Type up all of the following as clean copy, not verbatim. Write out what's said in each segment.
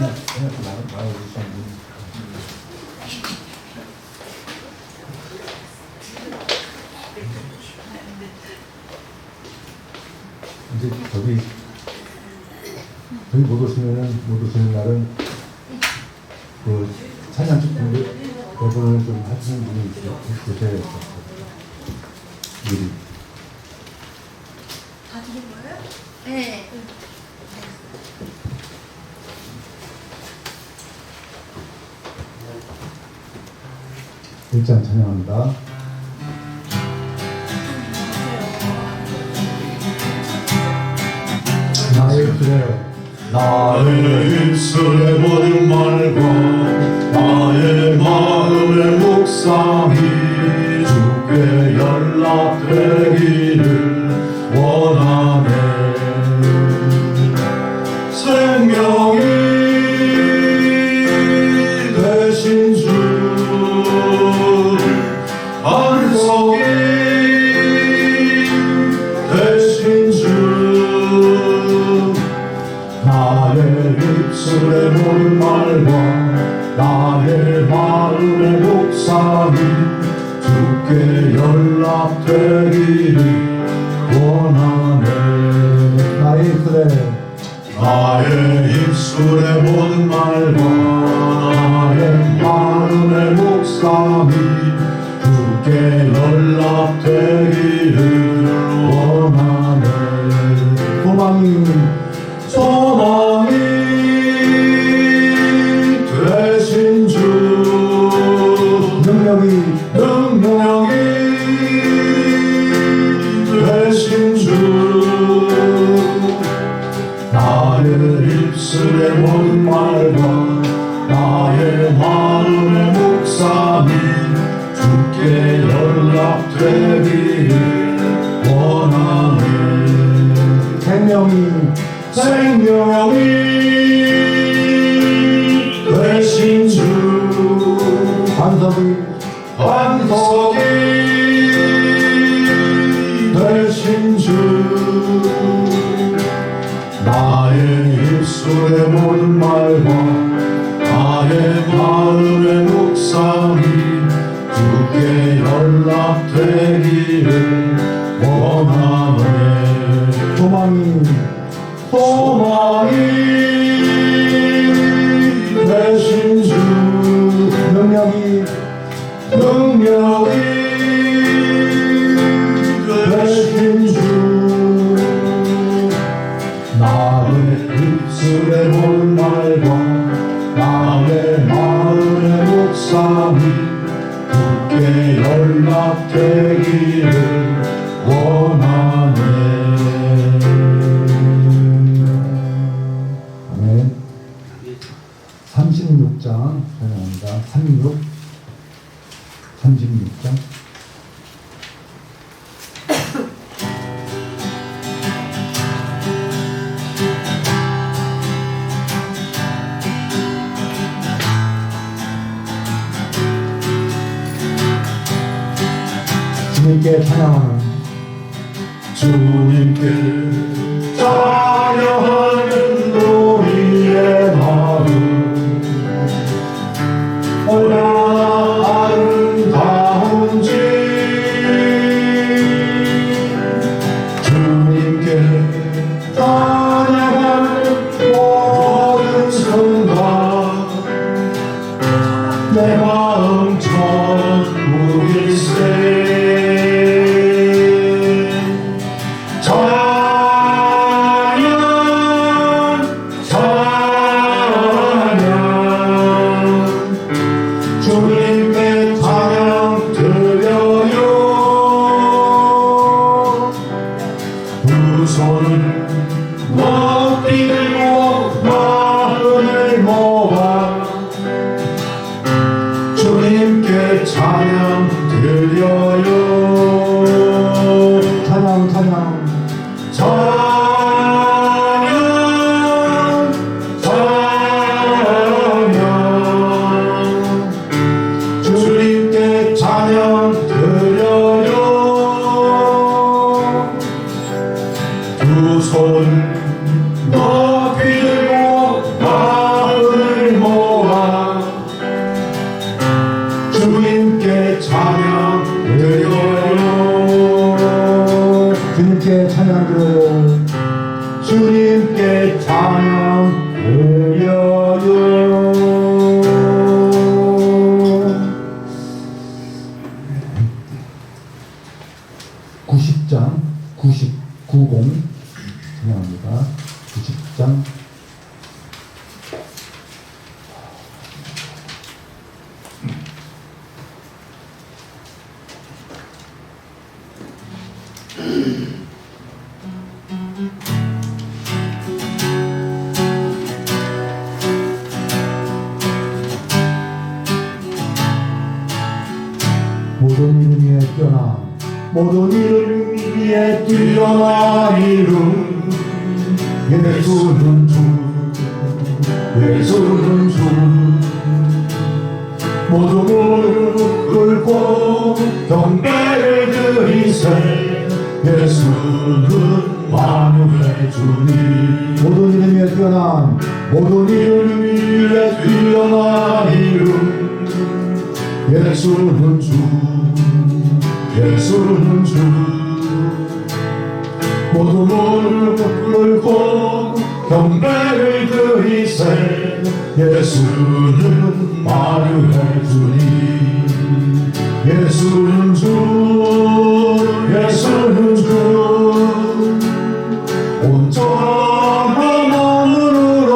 이제 저기 못 오시는 날은 그 찬양 축구인데 대본을 좀 하시는 분이 계셔야 될 것 같아요. 미리. 다 드린 거예요? 네. 1장 찬양합니다. 나의 입술의 모든 말과 나의 마음의 묵상이 주께 연락되기를 원하네. 생명이 되신 주 안석이 되신 주 나의 입술의 모든 말과 나의 마음의 묵상이 주께 연락되기를 원하네. 나의 입술의 모든 말과 나의 마음의 묵상이 주께 연락되기를 원하네. 소망이 되신 주 능력이 되신 주 나의 입술의 모든 말과 나의 마음의 묵상이 주께 연락되기를 원하네. 생명이 되신 주 반석이 되신 주 나의 입술의 모든 말과 나의 마음의 묵상이 주께 연락되기를 원하네. 소망이 되신 주 능력이 되신 주 나의 입술의 모든 말과 나의 마음의 묵상이 주께 연락되기를 원하네. 36장 찬양합니다. 36장. 주님께 찬양하는 우리의 마음 얼마나 아름다운지 주님께 찬양하는 모든 순간 내 마음 천국일세. 찬양 90 찬양합니다. 90장 모든 이름 위에 뛰어나 모든 이름 위에 뛰어난 이름 예수는 주 예수는 주 모두 무릎 꿇고 경배를 드리세 예수는 만유의 주님 모든 이름 위에 뛰어난 모든 이름 위에 뛰어난 이름 예수는 주 예수는 주 모두 무릎 꿇고 경배를 드리세 예수는 만유의 주님 예수는 주 예수는 주 온전한 마음으로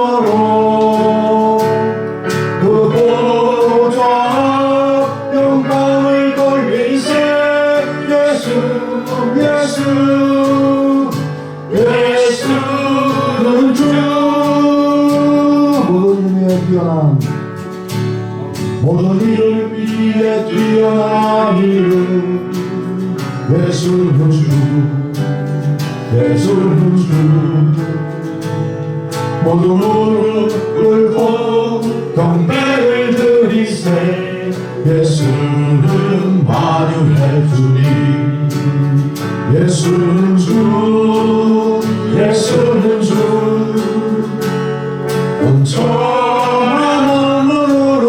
그 보좌 영광을 돌리세 예수는 주 모든 이름 위에 뛰어난 모든 이름 위에 뛰어난 이름 예수는 주 예수는 주 모두 무릎 꿇고 경배를 드리세 예수는 만유의 주님 예수는 주 예수는 주 온전한 마음으로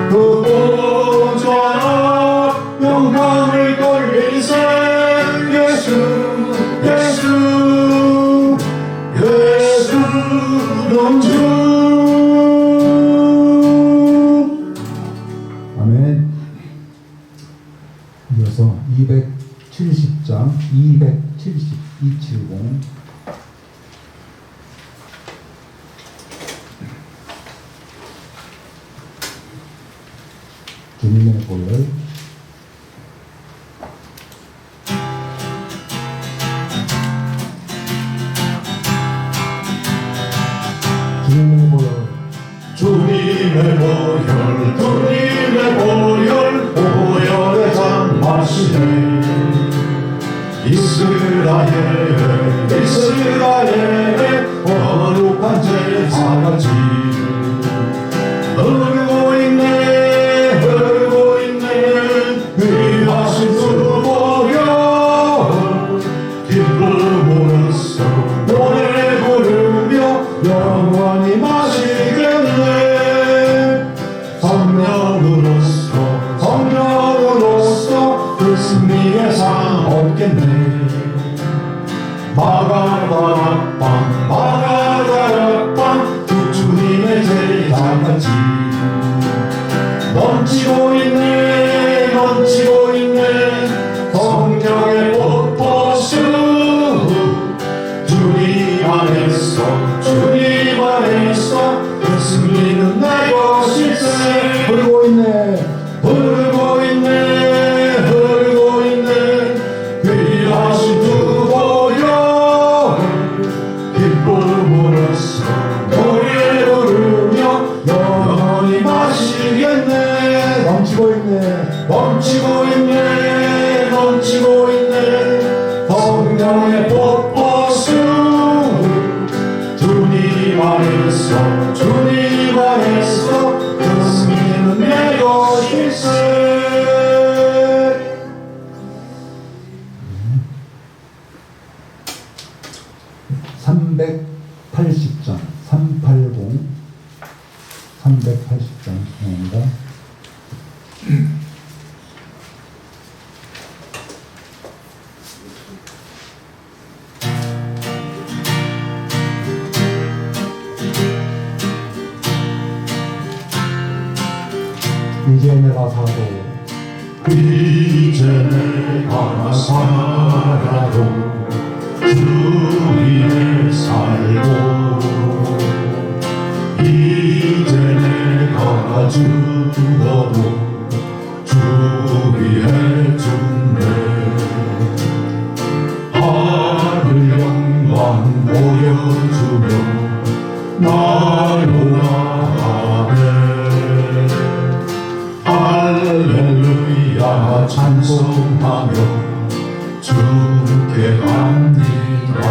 그 보좌 영광을 돌리세 예수는 주 아멘. 이어서 270장 270 주님의 보혈 주님의 보혈 주님의 보혈 보혈의 잔 마시네 이스라엘의 거룩한 제사같이 흐르고 있네 귀하신 주 보혈 기쁨으로써 노래 부르며 영원히 마시겠네 성령으로서 그 승리의 상 얻겠네 마가다락방 그 주님의 제자같이 넘치고 있네 성령의 폭포수 주님 안에서 그 승리는 내 것일세 흐르고 있네 귀하신 주 보혈 기쁨으로써 노래 부르며 영원히 마시겠네 넘치고 있네 성령의 폭포수 주님 안에서 그 승리는 내 것일세 380장 380장 합니다. 이제 내가 사도 이제 내가 살아도 주 위에 살고 이제 내가 죽어도 주 위에 죽네 하늘 영광 보여주며 날로 나가네 할렐루야 찬송하며 주께 갑니다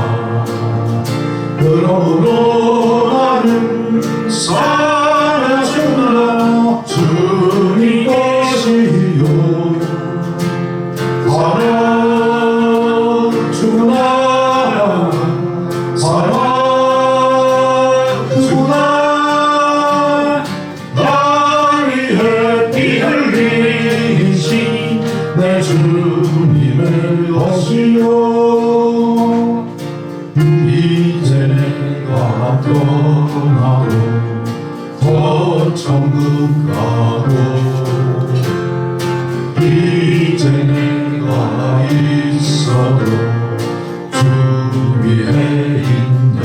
그러므로 나는 살아주나 주님 것이요 살아주나 살아주나 날 위해 피 흘리신 내 주님의 것이요 이제 내가 떠나고 더 천국 가고 이제 내가 있어도 주 위에 있네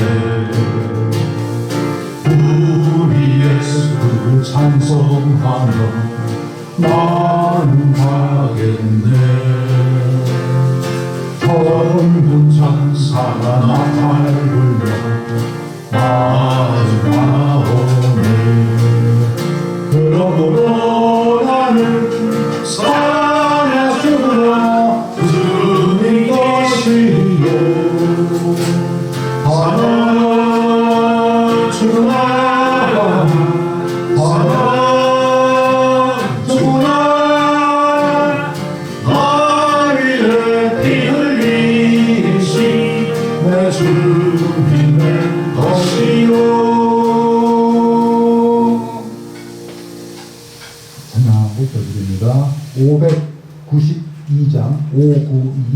우리 예수 찬송하며 나는 가겠네 천군 천사가 나팔 불며 마주나오네 그러므로 나는 살아주나 주님 것이요 살아주나 살아주나 날 위해 피 흘리신 내 주님의 것이요 하나 읽어드립니다. 592장 592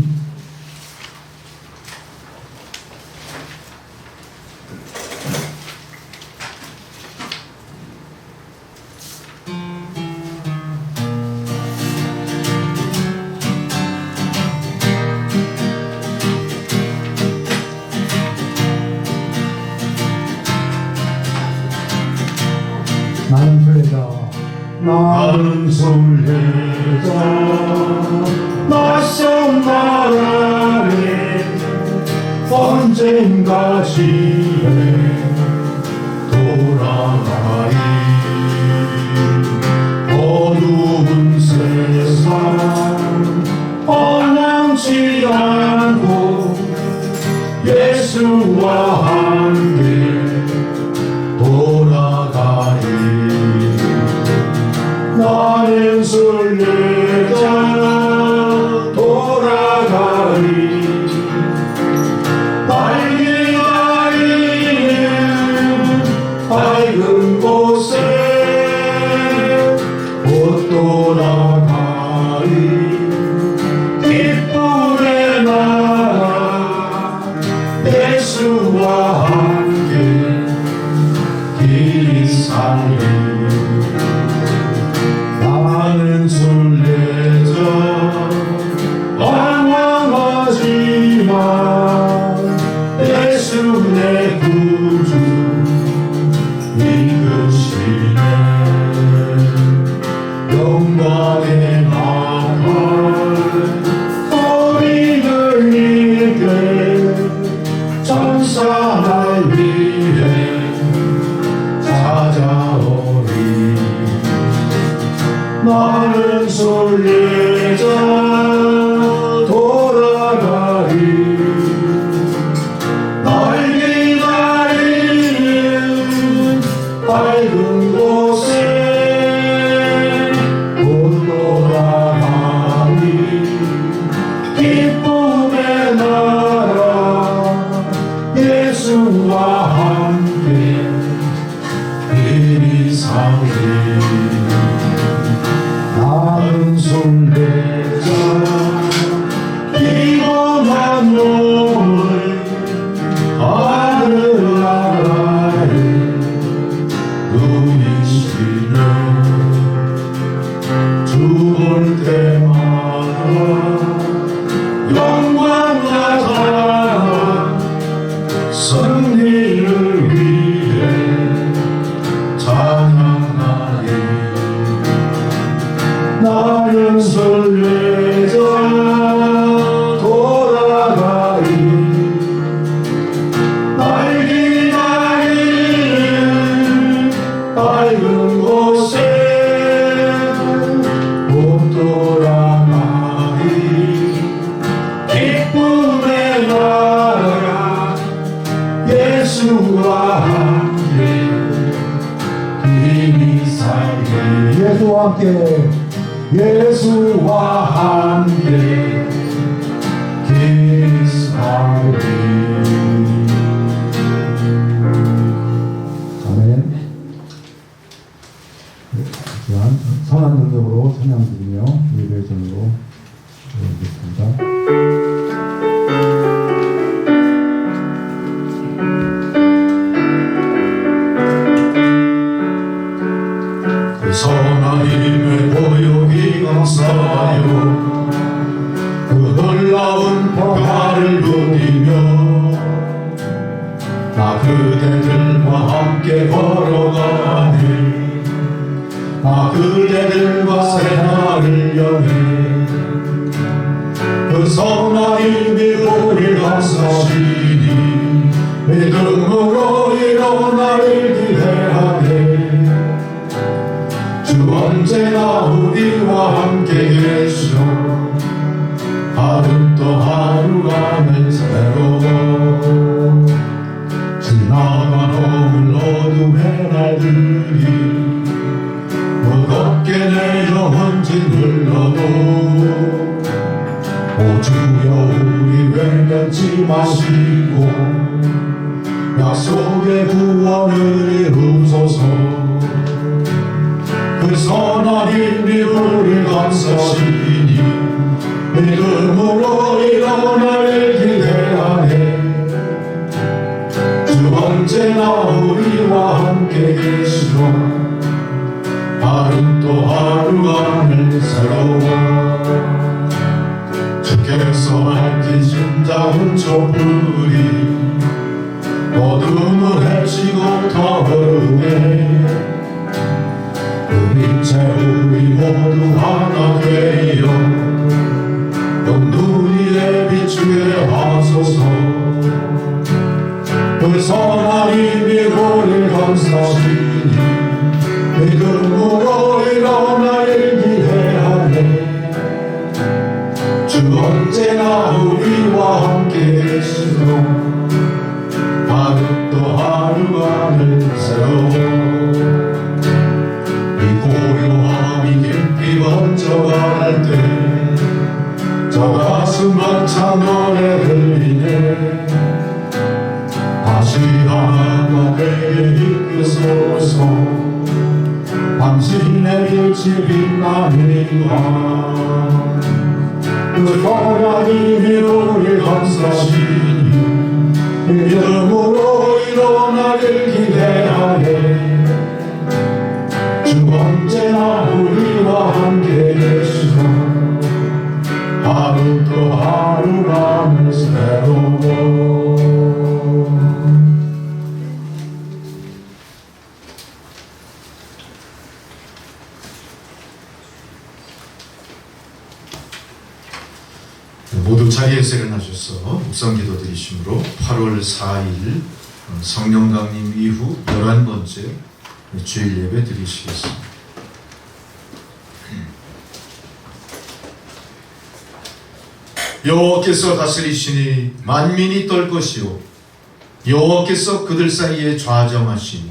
나는 순례자 나는 순례자 낯선 나라에 언젠가 집에 돌아가리 어두운 세상 뻔함지 않고 예수와 함께 돌아가리 나는 순례자 돌아가리 날 기다리는 밝은 곳에 곧 돌아가리 기쁨의 나라 예수와 함께 길 살리 나는 순례자 방황하지만 예수 내 구주 이끄시네 영광의 나팔 소리를 잃게 천사를 위해 찾아오리 나는 순례자 돌아가리 날 기다리는 밝은 곳에 곧 돌아가리 기쁨의 나라 예수와 함께 이리 살리 나는 순 이를 위해 찬양하리. 나는 순례자 돌아가리. 날 기다리는 밝은 곳에 못 돌아가리. 기쁨의 나라 예수와 함께 힘이 살리. 예수와 함께 예수와 함께 힘이 살리. 아멘. 또한 선한 능력으로 찬양 드리며 예배 전으로 드리겠습니다. 그 선한 힘의 보혈이 감싸요. 그 놀라운 평화를 누리며 나 그대들과 함께 걸어가네. 나 그대들과 새날을 여네. 그 선한 힘이 우리 감싸시니 믿음으로 일어나를 기대하네. 주 언제나 우리와 함께 계시오. 하루 또 하루가 새로워. 지나간 오늘 어둠의 날들이 무겁게 내 영혼 짓눌러도 오 주여 우리 외면치 마시고 약속의 구원을 이루소서. 그 선한 힘이 우리 감싸시니 믿음으로 일어나를 기대하네. 주 언제나 우리와 함께 계시오. 하루 또 하루가 새로워. 주께서 밝히신 작은 촛불이 어둠을 헤치고 타오르네. 그 빛에 우리 모두 하나 되어 영원히에 비추게 하소서. 그 선한 힘이 우리 감싸시니 믿음으로 일어나길 기대하네. 주 언제나 우리와 함께 계시오. 하루 또 하루가 새로워. 이 고요함이 깊이 번져갈 때 저 가슴 벅찬 노래 들리네. 다시 하나가 되게 이끄소서. 당신의 빛이 빛나니까. 그 선한 힘이 우리 감싸시니 믿음으로 일어나길 기대하네. 주 언제나 우리와 함께 계시오. 하루 또 하루가 새로워. 모두 자리에서 일어나셔서 묵상 기도 드리심으로 8월 4일 성령 강림 이후 11번째 주일 예배 드리시겠습니다. 여호와께서 다스리시니 만민이 떨 것이요 여호와께서 그들 사이에 좌정하시니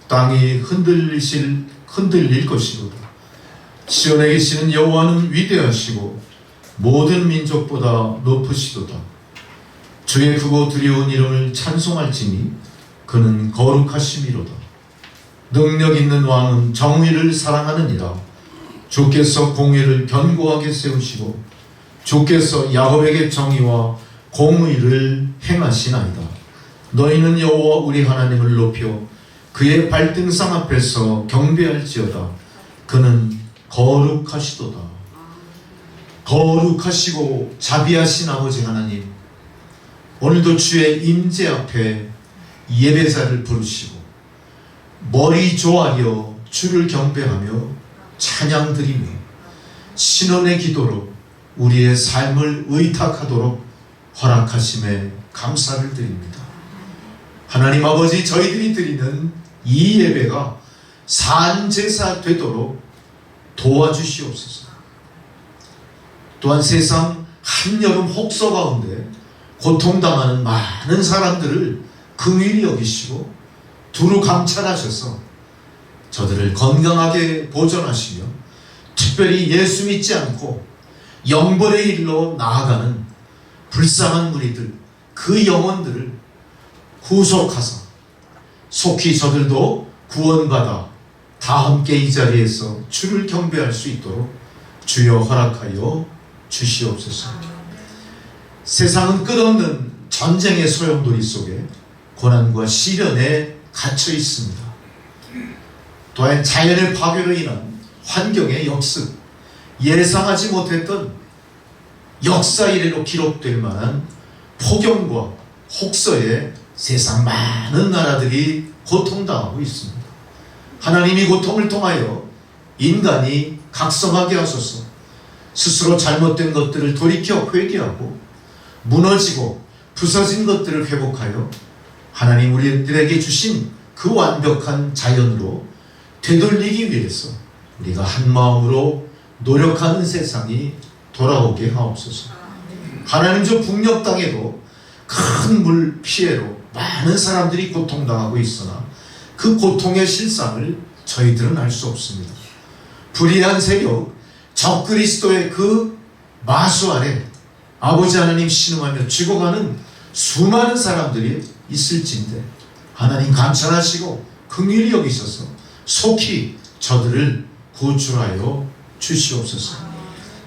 땅이 흔들릴 것이로다. 시온에 계시는 여호와는 위대하시고 모든 민족보다 높으시도다. 주의 크고 두려운 이름을 찬송할지니 그는 거룩하심이로다. 능력 있는 왕은 정의를 사랑하느니라. 주께서 공의를 견고하게 세우시고 주께서 야곱에게 정의와 공의를 행하시나이다. 너희는 여호와 우리 하나님을 높여 그의 발등상 앞에서 경배할지어다. 그는 거룩하시도다. 거룩하시고 자비하신 아버지 하나님, 오늘도 주의 임재 앞에 예배자를 부르시고 머리 조아려 주를 경배하며 찬양드리며 신원의 기도로 우리의 삶을 의탁하도록 허락하심에 감사를 드립니다. 하나님 아버지, 저희들이 드리는 이 예배가 산제사 되도록 도와주시옵소서. 또한 세상 한여름 혹서 가운데 고통당하는 많은 사람들을 긍휼히 여기시고 두루 감찰하셔서 저들을 건강하게 보존하시며 특별히 예수 믿지 않고 영벌의 일로 나아가는 불쌍한 무리들, 그 영혼들을 구속하사 속히 저들도 구원받아 다 함께 이 자리에서 주를 경배할 수 있도록 주여 허락하여 주시옵소서. 세상은 끝없는 전쟁의 소용돌이 속에 고난과 시련에 갇혀 있습니다. 또한 자연의 파괴로 인한 환경의 역습, 예상하지 못했던 역사 이래로 기록될 만한 폭염과 혹서에 세상 많은 나라들이 고통당하고 있습니다. 하나님이 고통을 통하여 인간이 각성하게 하소서. 스스로 잘못된 것들을 돌이켜 회개하고 무너지고 부서진 것들을 회복하여 하나님 우리들에게 주신 그 완벽한 자연으로 되돌리기 위해서 우리가 한 마음으로 노력하는 세상이 돌아오게 하옵소서. 하나님, 저 북녘 땅에도 큰 물 피해로 많은 사람들이 고통당하고 있으나 그 고통의 실상을 저희들은 알 수 없습니다. 불의한 세력, 적그리스도의 그 마수 아래 아버지 하나님 신음하며 죽어가는 수많은 사람들이 있을진데 하나님 감찰하시고 긍휼히 여기셔서 속히 저들을 구출하여 주시옵소서.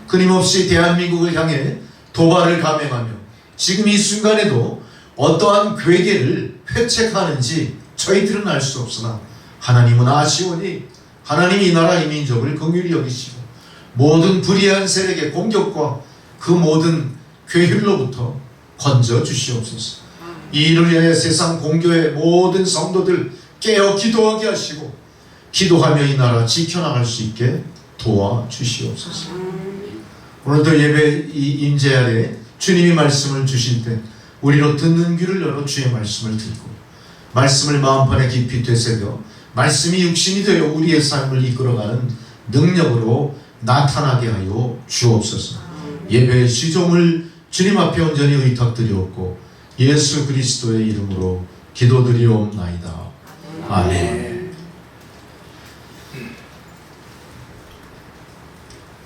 끊임없이 대한민국을 향해 도발을 감행하며 지금 이 순간에도 어떠한 괴계를 회책하는지 저희들은 알 수 없으나 하나님은 아시오니 하나님 이 나라 이 민족을 긍휼히 여기시고 모든 불의한 세력의 공격과 그 모든 괴휼로부터 건져 주시옵소서. 이 일을 위해 세상 공교의 모든 성도들 깨어 기도하게 하시고 기도하며 이 나라 지켜나갈 수 있게 도와주시옵소서. 오늘도 예배 임재 아래 주님이 말씀을 주실 때 우리로 듣는 귀를 열어 주의 말씀을 듣고 말씀을 마음판에 깊이 되새겨 말씀이 육신이 되어 우리의 삶을 이끌어가는 능력으로 나타나게 하여 주옵소서. 예배의 시종을 주님 앞에 온전히 의탁드리옵고 예수 그리스도의 이름으로 기도드리옵나이다. 아멘.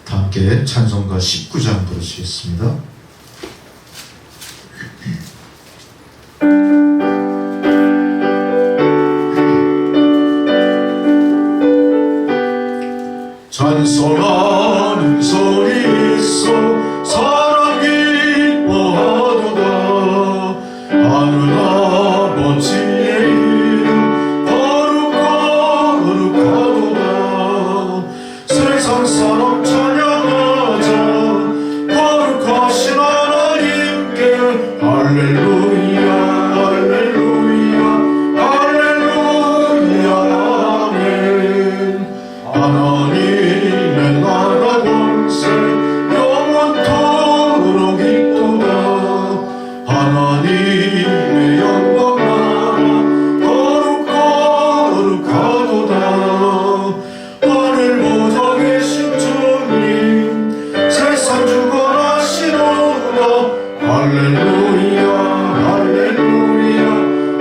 다 함께 찬송가 19장 부르시겠습니다. 찬송하는 소리 있어 사랑 기뻐하도다. 하늘 아버지의 이름 거룩하도다. 세상 사람 찬양하자 거룩하신 하나님께 할렐루야 할렐루야 할렐루야 아멘. 하나님의 나라 권세 영원토록 있도다. 하나님의 영광 나라 거룩하도다. 하늘 보좌 계신 주님 세상 주관하시도다. 할렐루야 할렐루야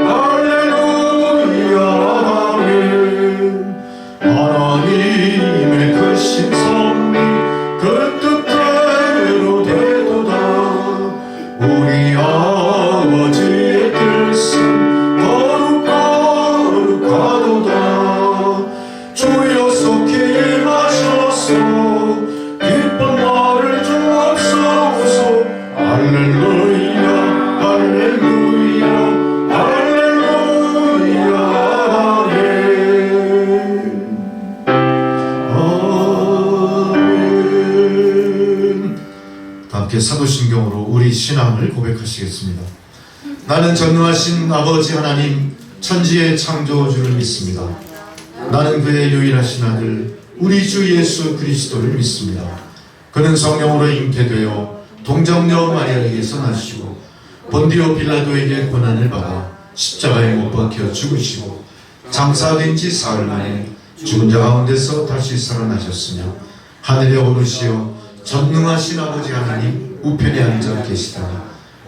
할렐루야 아멘. 하나님의 크신 섭리 그 뜻대로 되도다. 우리 아버지의 뜻은 거룩하도다. 주여 속히 임하셔서 기쁜 나를 주옵소서. 할렐루야 할렐루야 할렐루야 아멘. 다 함께 사도신경으로 우리 신앙을 고백하시겠습니다. 나는 전능하신 아버지 하나님 천지의 창조주를 믿습니다. 나는 그의 유일하신 아들 우리 주 예수 그리스도를 믿습니다. 그는 성령으로 잉태되어 동정녀 마리아에게서 나시고 본디오 빌라도에게 고난을 받아 십자가에 못 박혀 죽으시고 장사된 지 사흘 만에 죽은 자 가운데서 다시 살아나셨으며 하늘에 오르시어 전능하신 아버지 하나님 우편에 앉아 계시다니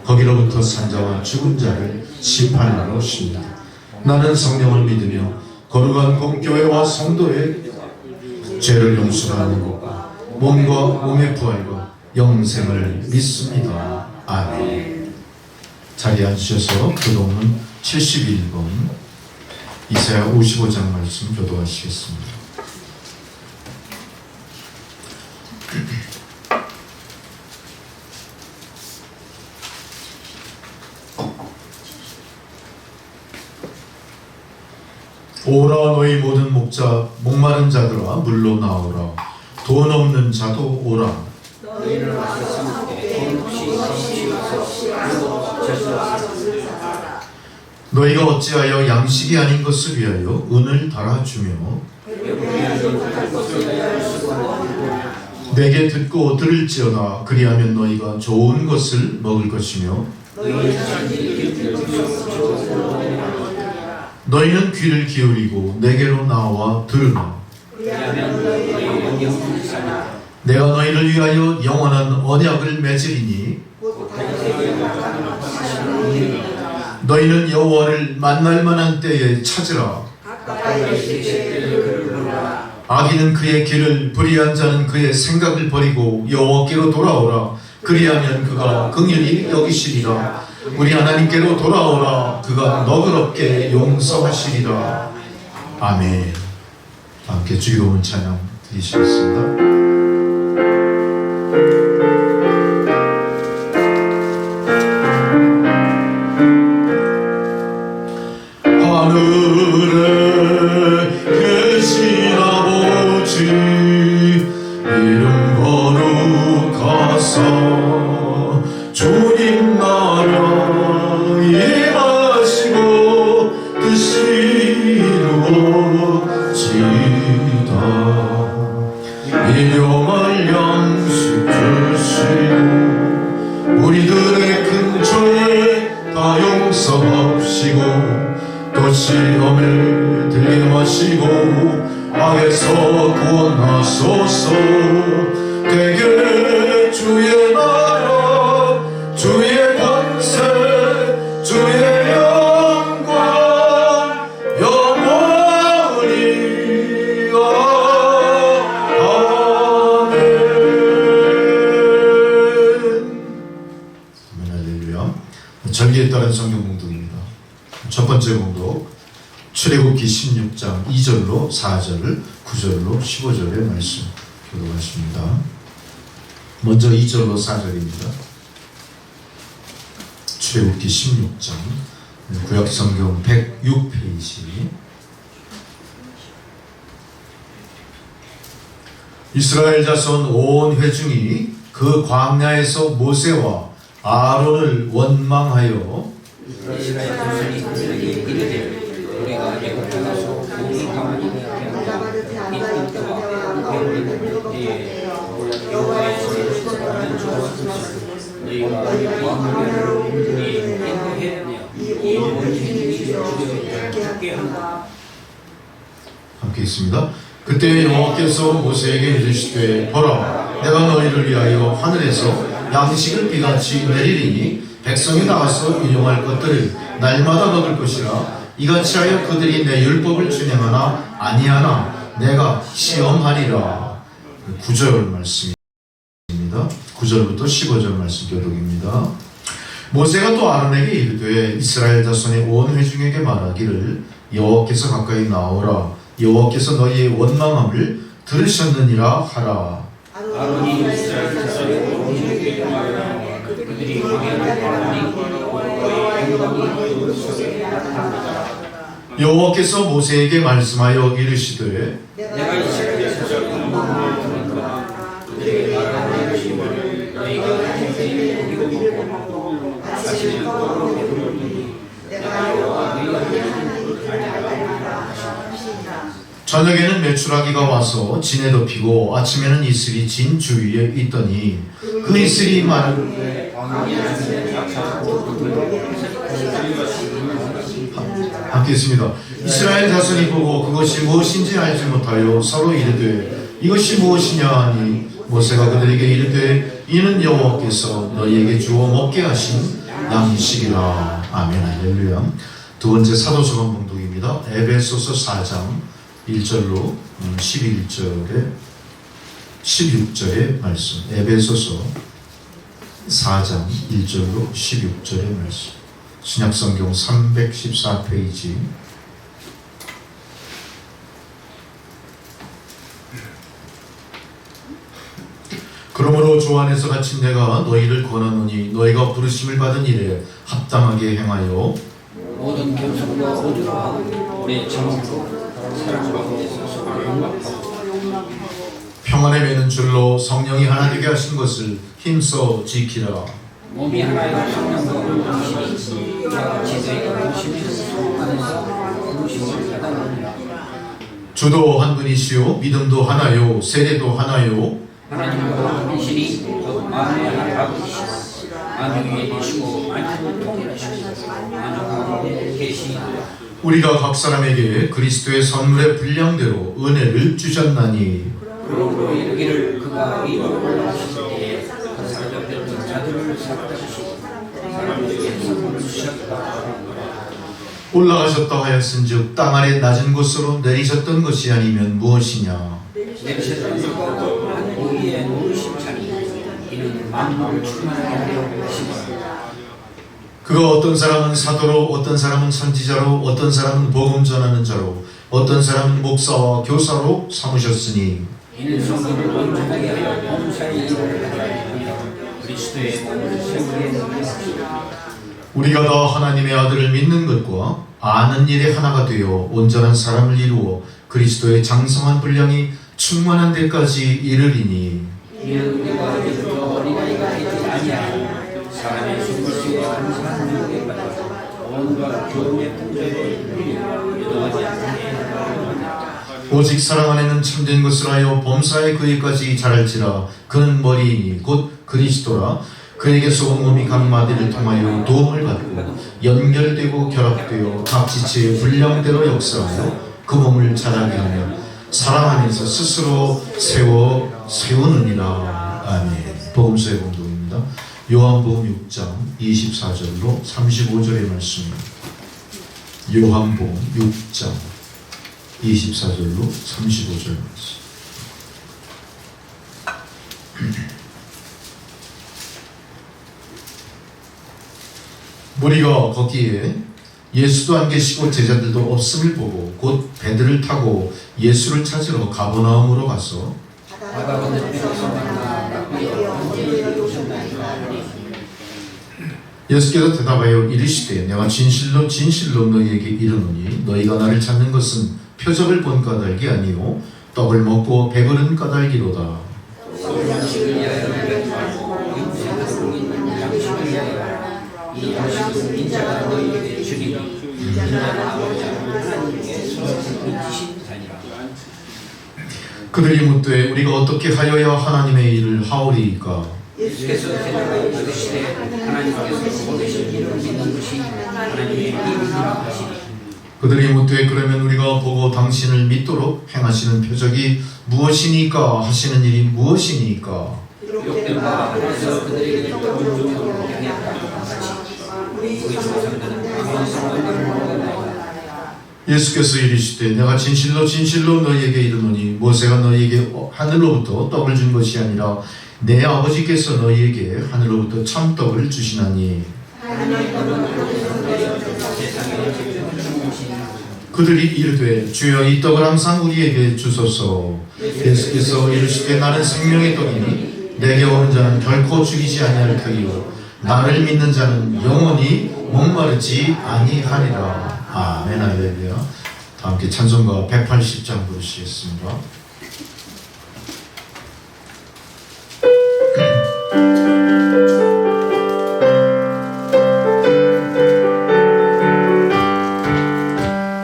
거기로부터 산자와 죽은 자를 심판하러 오십니다. 나는 성령을 믿으며 거룩한 공교회와 성도의 죄를 용서하는 것과 몸과 몸의 부활과 영생을 믿습니다. 아멘. 자리에 앉으셔서 교독은 71번 이사야 55장 말씀 교독하시겠습니다. 오라 너희 모든 목마른 자들아 물로 나오라. 돈 없는 자도 오라. 너희가 어찌하여 양식이 아닌 것을 위하여 은을 달아주며 내게 듣고 들을지어다. 그리하면 너희가 좋은 것을 먹을 것이며 너희는 귀를 기울이고 내게로 나와 들으라. 내가 너희를 위하여 영원한 언약을 맺으리니 너희는 여호와를 만날 만한 때에 찾으라. 악인은 그의 길을, 불의한 자는 그의 생각을 버리고 여호와께로 돌아오라. 그리하면 그가 긍휼히 여기시리라. 우리 하나님께로 돌아오라. 그가 너그럽게 용서하시리라. 아멘. 함께 주기도문 찬양 드리시겠습니다. 하늘에 계신 아버지 이름 거룩하사 주님 나라 임하시고 뜻이 이루어지다. 일용할 양식 주시고 우리들의 큰 죄 다 용서하시고 또 시험에 들게 마시고 악에서 구원하소서. 되게 주의 나라 주의 권세 주의 영광 영원히 아멘. 할렐루야. 절기에 따른 성경 공독입니다. 첫 번째 공독 출애굽기 16장 2절로 4절 9절로 15절의 말씀 교독하십니다. 먼저 2절로 4절입니다. 출애굽기 16장 구약성경 106페이지. 이스라엘 자손 온 회중이 그 광야에서 모세와 아론을 원망하여 함께 있습니다. 그때 여호와께서 모세에게 이르시되 보라 내가 너희를 위하여 하늘에서 양식을 비같이 내리리니 백성이 나가서 일용할 것들을 날마다 먹을 것이라. 이같이 하여 그들이 내 율법을 준행하나 아니하나 내가 시험하리라. 9절 말씀입니다. 9절부터 15절 말씀 교독입니다. 모세가 또 아론에게 이르되 이스라엘 자손의 온 회중에게 말하기를 여호와께서 가까이 나오라. 여호와께서 너희의 원망함을 들으셨느니라 하라. 아론이 이스라엘 자손의 온 회중에게 말하되 그들이 광야를 여호와께서 모세에게 말씀하여 이르시되 내가 이스라엘 자손의 원망함을 들었노라. 그들에게 말하는 것이거늘 너희가 생생히 고기도 먹고 다시는 떡으로 배부르니 내가 여호와 너희 하나님 저녁에는 메추라기가 와서 진에 덮이고 아침에는 이슬이 진 주위에 있더니 그 이슬이 마르 함께 있습니다. 이스라엘 자손이 보고 그것이 무엇인지 알지 못하여 서로 이르되 이것이 무엇이냐 하니 모세가 그들에게 이르되 이는 여호와께서 너희에게 주어 먹게 하신 양식이라. 아멘. 할렐루야. 두 번째 사도서관 봉독입니다. 에베소서 4장 1절로 11절에 16절의 말씀. 에베소서 4장 1절로 16절의 말씀. 신약성경 314페이지. 그러므로 주 안에서 갇힌 내가 너희를 권하노니 너희가 부르심을 받은 일에 합당하게 행하여 모든 겸손과 오주로 하고 우리 정으로 사랑 가운데서 서로 용납하고 평안에 매는 줄로 성령이 하나 되게 하신 것을 힘써 지키라. 몸이 하나의 성령과 공동체니 이와 같이 너희가 모심에서 안에서 모심을 받아느니라. 주도 한 분이시요 믿음도 하나요 세례도 하나요 하나님과 한신이 그 마음의 하나 아버지시고 만유 위에 계시고 만유를 통일하시고 만유 가운데 계시니라. 우리가 각 사람에게 그리스도의 선물의 분량대로 은혜를 주셨나니 그러므로 이르기를 그가 위로 올라가실 때에 그 사람들은 자들을 삭다시고 사람들에게 선물을 주셨다. 올라가셨다 하였은즉 땅 아래 낮은 곳으로 내리셨던 것이 아니면 무엇이냐. 내리셨던 그가 한 고기에 놓으신 자니 이는 만물을 충만하게 하려 하시니라. 그가 어떤 사람은 사도로 어떤 사람은 선지자로 어떤 사람은 복음 전하는 자로 어떤 사람은 목사와 교사로 삼으셨으니 이는 성도를 온전하게 하여 봉사의 일을 하게 하여 그리스도의 몸을 세우게 하시라. 우리가 다 하나님의 아들을 믿는 것과 아는 일에 하나가 되어 온전한 사람을 이루어 그리스도의 장성한 분량이 충만한 데까지 이르리니 이는 우리가 이르러 어린아이가 되지 아니하여 사람의 숨을쉬고 감사한 능력에 받아 온갖 교훈의 풍조에 유도하지 않게 오직 사랑 안에는 참된 것을 하여 범사의 그에까지 자랄지라. 그는 머리이니 곧 그리스도라. 그에게서 온몸이 각 마디를 통하여 도움을 받고 연결되고 결합되어 각 지체의 분량대로 역사하여 그 몸을 자라게 하며 사랑 안에서 스스로 세우느니라. 아멘. 복음서의 공동입니다. 요한복음 6장 24절로 35절의 말씀입니다. 요한복음 6장 24절로 35절 말씀. 무리가 거기에 예수도 안 계시고 제자들도 없음을 보고 곧 배들을 타고 예수를 찾으러 가버나움으로 가서 바다 건너편에서 만나 라비여 언제 오셨나이까 하니 예수께서 대답하여 이르시되 내가 진실로 진실로 너희에게 이르노니 너희가 나를 찾는 것은 표적을 본 까닭이 아니요 떡을 먹고 배부른 까닭이로다. 양식을 위하여 배지 말고 육신으로 있는 양식을 위하여 이 양식은 인자가 너희에게 주리니 인자는 아버지 하나님께 선생님이신 자니라. 그들이 묻되 우리가 어떻게 하여야 하나님의 일을 하오리이까. 예수께서 대답하여 이르시되 하나님께서 보내신 이를 믿는 것이 하나님의 일이라 하시니 그들이 묻되 그러면 우리가 보고 당신을 믿도록 행하시는 표적이 무엇이니까 하시는 일이 무엇이니까. 욕된 바 하나에서 그들에게 떡을 주며 행했다 같이 우리 조상들은 예수께서 이르시되 내가 진실로 진실로 너희에게 이르노니 모세가 너희에게 하늘로부터 떡을 준 것이 아니라 내 아버지께서 너희에게 하늘로부터 참떡을 주시나니. 그들이 이르되 주여 이 떡을 항상 우리에게 주소서. 예수께서 이르시되 나는 생명의 떡이니 내게 오는 자는 결코 죽이지 아니할 터이요 나를 믿는 자는 영원히 목마르지 아니하리라. 아멘. 할렐루야. 다 함께 찬송가 180장 부르시겠습니다.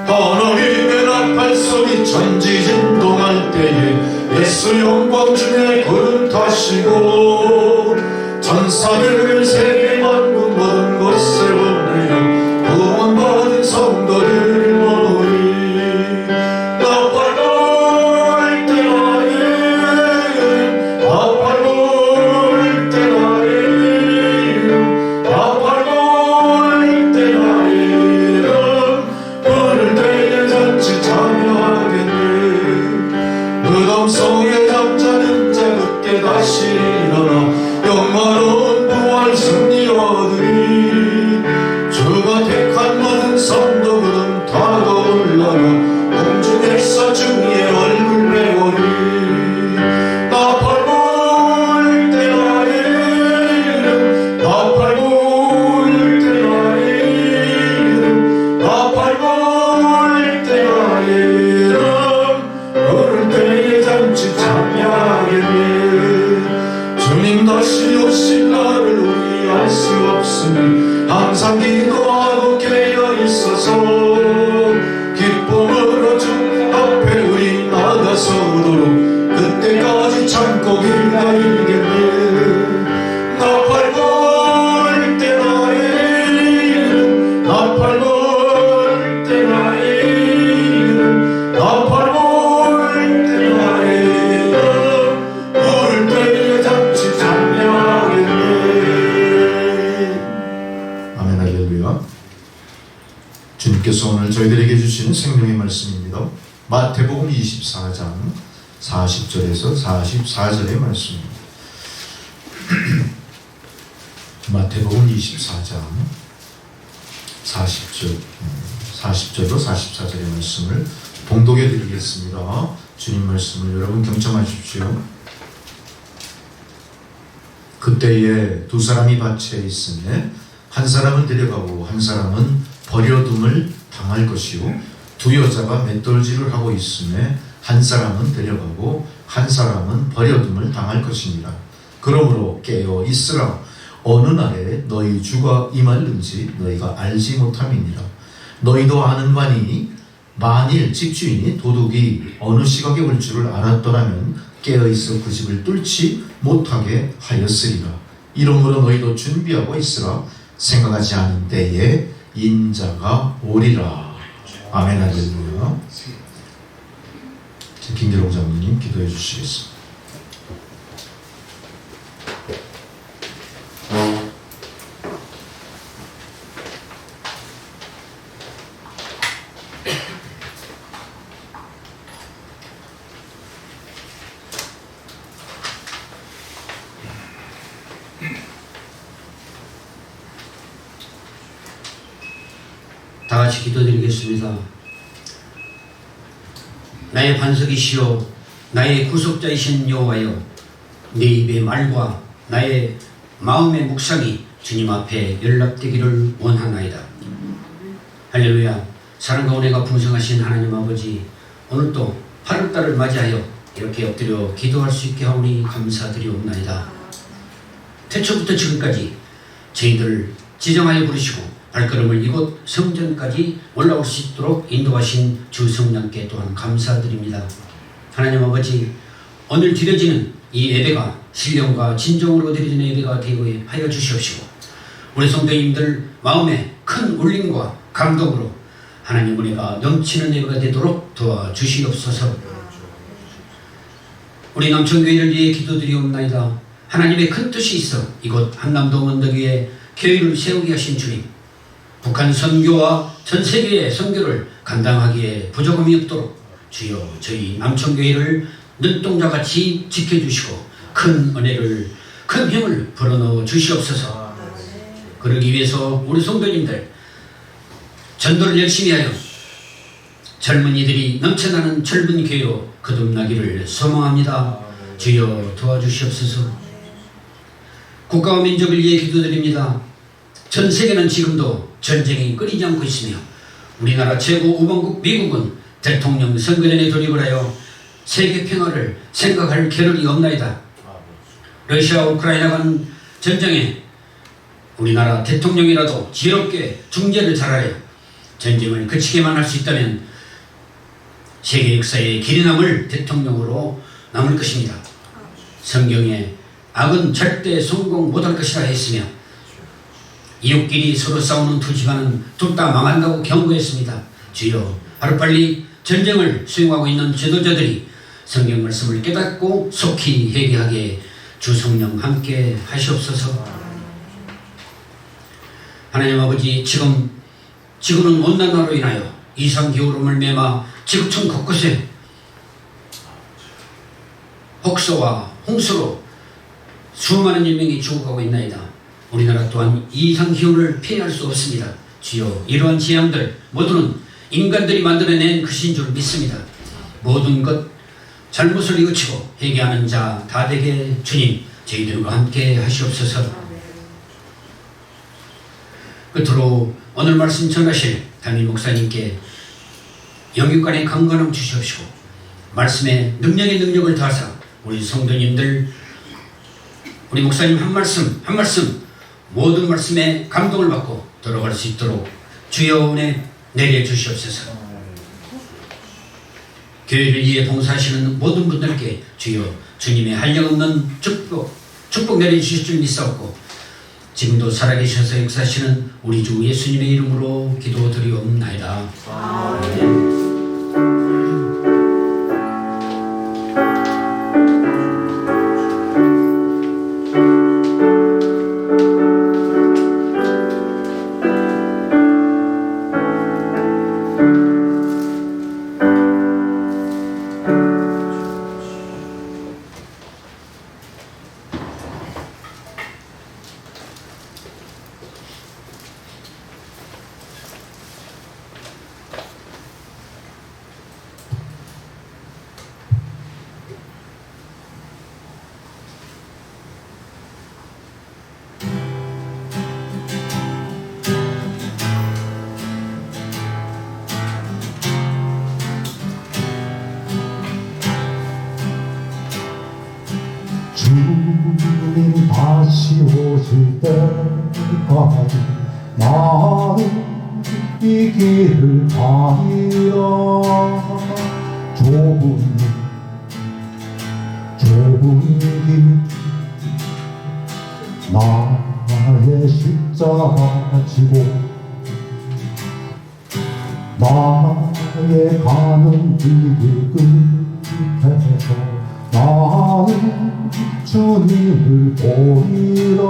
하나님의 나팔 소리 천지진동할 때에 예수 영광 중에 구름 타시고 천사들 세계 만국 모든 곳에 보내어 구원받은 성도들 모이 나팔 불 때나에 나팔 불 때나에 나팔 불 때나에 부를 때에 잔치 참여하겠네 무덤 속에 잠자는 자 굳게 다시 일어나 영화로운 부활 승리 얻으리 주가 택한 모든 성도 구름 타고 올라가 공중에서 주의 얼굴 배우리 나팔 불 때나에 나팔 불 때나에 나팔 불 때나에 부를 때에 잠시 참여하겠네 주님 다시 오실 날을 우리 알 수 없으니 항상 기도하고 깨어 있어서 기쁨으로 주 앞에 우리 나가서도록 그때까지 참고 기다리겠네 나팔 불 때나에 나팔 불 때나에 나팔 불 때나에 부를 때에 잠시 참여하겠네 아멘 할렐루야. 주님께서 오늘 저희들에게 주시는 생명의 말씀입니다. 마태복음 24장 40절에서 44절의 말씀입니다. 마태복음 24장 40절로 44절의 말씀을 봉독해 드리겠습니다. 주님 말씀을 여러분 경청하십시오. 그때에 두 사람이 밭에 있으며 한 사람은 데려가고 한 사람은 버려둠을 당할 것이요 두 여자가 맷돌질을 하고 있으며 한 사람은 데려가고 한 사람은 버려둠을 당할 것이니라. 그러므로 깨어 있으라. 어느 날에 너희 주가 임할는지 너희가 알지 못함이니라. 너희도 아는 바니 만일 집주인이 도둑이 어느 시각에 올 줄을 알았더라면 깨어있어 그 집을 뚫지 못하게 하였으리라. 이러므로 너희도 준비하고 있으라. 생각하지 않은 때에 인자가 오리라. 아멘 할렐루야. 김기록 장로님 기도해 주시겠습니다. 다 같이 기도드리겠습니다. 나의 반석이시오 나의 구속자이신 여호와여 내 입의 말과 나의 마음의 묵상이 주님 앞에 연락되기를 원하나이다. 할렐루야. 사랑과 은혜가 풍성하신 하나님 아버지, 오늘도 8월달을 맞이하여 이렇게 엎드려 기도할 수 있게 하오니 감사드리옵나이다. 태초부터 지금까지 저희들 지정하여 부르시고 발걸음을 이곳 성전까지 올라올 수 있도록 인도하신 주 성령께 또한 감사드립니다. 하나님 아버지, 오늘 드려지는 이 예배가 신령과 진정으로 드려지는 예배가 되게 하여 주시옵시고 우리 성도님들 마음에 큰 울림과 감동으로 하나님 은혜가 넘치는 예배가 되도록 도와주시옵소서. 우리 남천교회를 위해 기도드리옵나이다. 하나님의 큰 뜻이 있어 이곳 한남동 언덕 위에 교회를 세우게 하신 주님, 북한 선교와 전 세계의 선교를 감당하기에 부족함이 없도록 주여 저희 남천교회를 눈동자같이 지켜주시고 큰 은혜를 큰 힘을 불어넣어 주시옵소서. 그러기 위해서 우리 성도님들 전도를 열심히 하여 젊은이들이 넘쳐나는 젊은 교회로 거듭나기를 소망합니다. 주여 도와주시옵소서. 국가와 민족을 위해 기도드립니다. 전 세계는 지금도 전쟁이 끊이지 않고 있으며 우리나라 최고 우방국 미국은 대통령 선거전에 돌입을 하여 세계 평화를 생각할 겨를이 없나이다. 러시아 우크라이나 간 전쟁에 우리나라 대통령이라도 지혜롭게 중재를 잘하여 전쟁을 그치게만 할 수 있다면 세계 역사에 길이 남을 대통령으로 남을 것입니다. 성경에 악은 절대 성공 못할 것이라 했으며 이웃끼리 서로 싸우는 두 집안은 둘 다 망한다고 경고했습니다. 주여, 하루빨리 전쟁을 수행하고 있는 지도자들이 성경 말씀을 깨닫고 속히 회개하게 주 성령 함께 하시옵소서. 하나님 아버지, 지금 지구는 온난화로 인하여 이상기후로 말미암아 지구촌 곳곳에 혹서와 홍수로 수많은 인명이 죽어가고 있나이다. 우리나라 또한 이상기후를 피할 수 없습니다. 주여, 이러한 재앙들 모두는 인간들이 만들어낸 것인 줄 믿습니다. 모든 것 잘못을 뉘우치고 회개하는 자 다 되게 주님 저희들과 함께 하시옵소서. 끝으로 오늘 말씀 전하실 담임 목사님께 영육간의 강건함 주시옵시고 말씀에 능력의 능력을 다하사 우리 성도님들 우리 목사님 한 말씀 한 말씀 모든 말씀에 감동을 받고 들어갈 수 있도록 주여 은혜 내려 주시옵소서. 교회를 위해 봉사하시는 모든 분들께 주여 주님의 한량없는 축복 내려주실 줄 믿사옵고 지금도 살아계셔서 역사하시는 우리 주 예수님의 이름으로 기도드리옵나이다. 아멘. 주님 다시 오실 때까지 나는 이 길을 가리라. 좁은 길 나의 십자가 지고 나의 가는 이 길 끝에서 나는 주님을 보이라.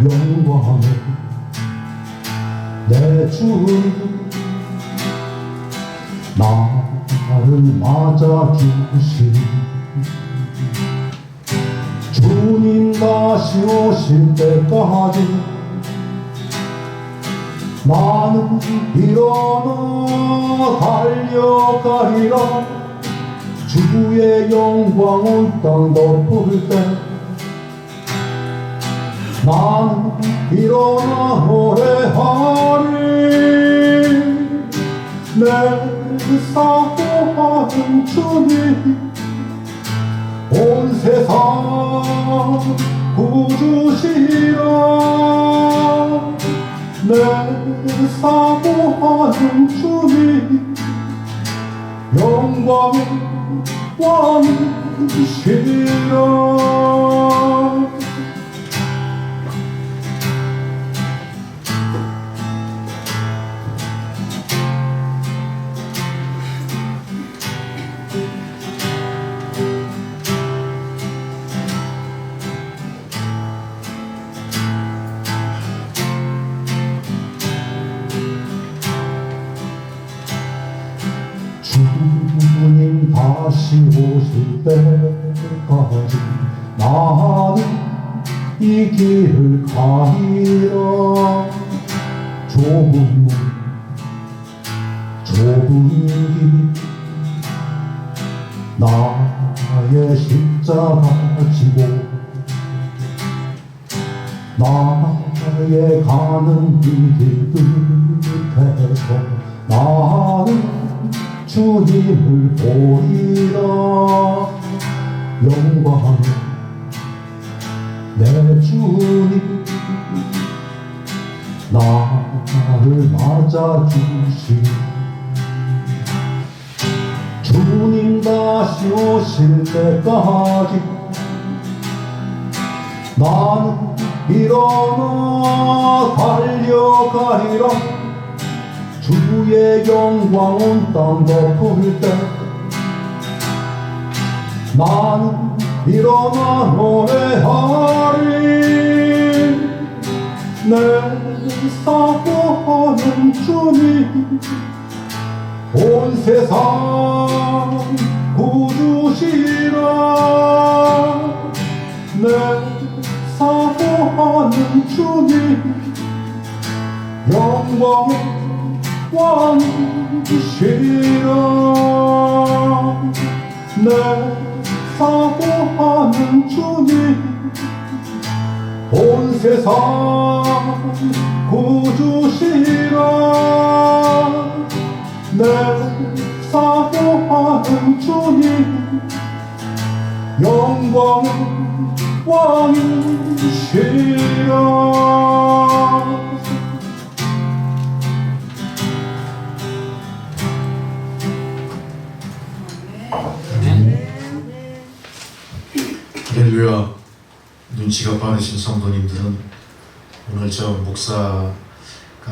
영광을 내 주님 나를 맞아주신 주님 다시 오실 때까지 나는 일어나 달려가리라. 주의 영광 온 땅 덮을 때 나는 일어나 노래하리. 내 사랑하는 주님 온 세상 구주시라. 내 사랑하는 주님 영광의 왕이시라. 주님 다시 오실 때까지 나는 이 길을 가리라. 좁은 길 나의 십자가 지고 나의 가는 이 길 끝에서 나는 주님을 보이라. 영광을 내 주님 나를 맞아주신 다시 오실 때까지 나는 일어나 달려가리라. 주의 영광은 땅 덮을 때 나는 일어나 노래하리. 내 사랑하는 주님 온 세상 구주시라. 내 사랑하는 주님 영광의 왕이시라. 내 사랑하는 주님 온 세상 구주시라. 내 사랑하는 주님 영광의 왕이시라. 할렐루야. 눈치가 빠르신 성도님들은 오늘 저 목사가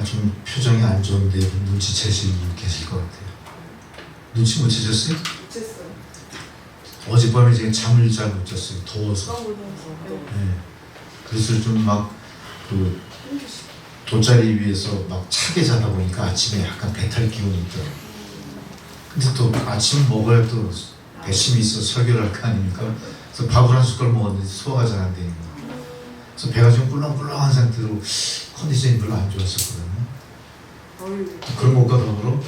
좀 표정이 안 좋은데 눈치채시는 분 계실 것 같아요. 눈치 못 채셨어요? 됐어요. 어젯밤에 제가 잠을 잘 못 잤어요. 더워서. 네. 그래서 좀 막 그 돗자리 위에서 막 차게 자다 보니까 아침에 약간 배탈 기운이 있더라고요. 근데 또 아침 먹어야 또 배심이 있어 설교를 할 거 아닙니까? 그래서 밥을 한 숟갈 먹었는데 소화가 잘 안 되는 거예요. 그래서 배가 좀 꿀렁꿀렁한 상태로 컨디션이 별로 안 좋았었거든요. 그런 것과 더불어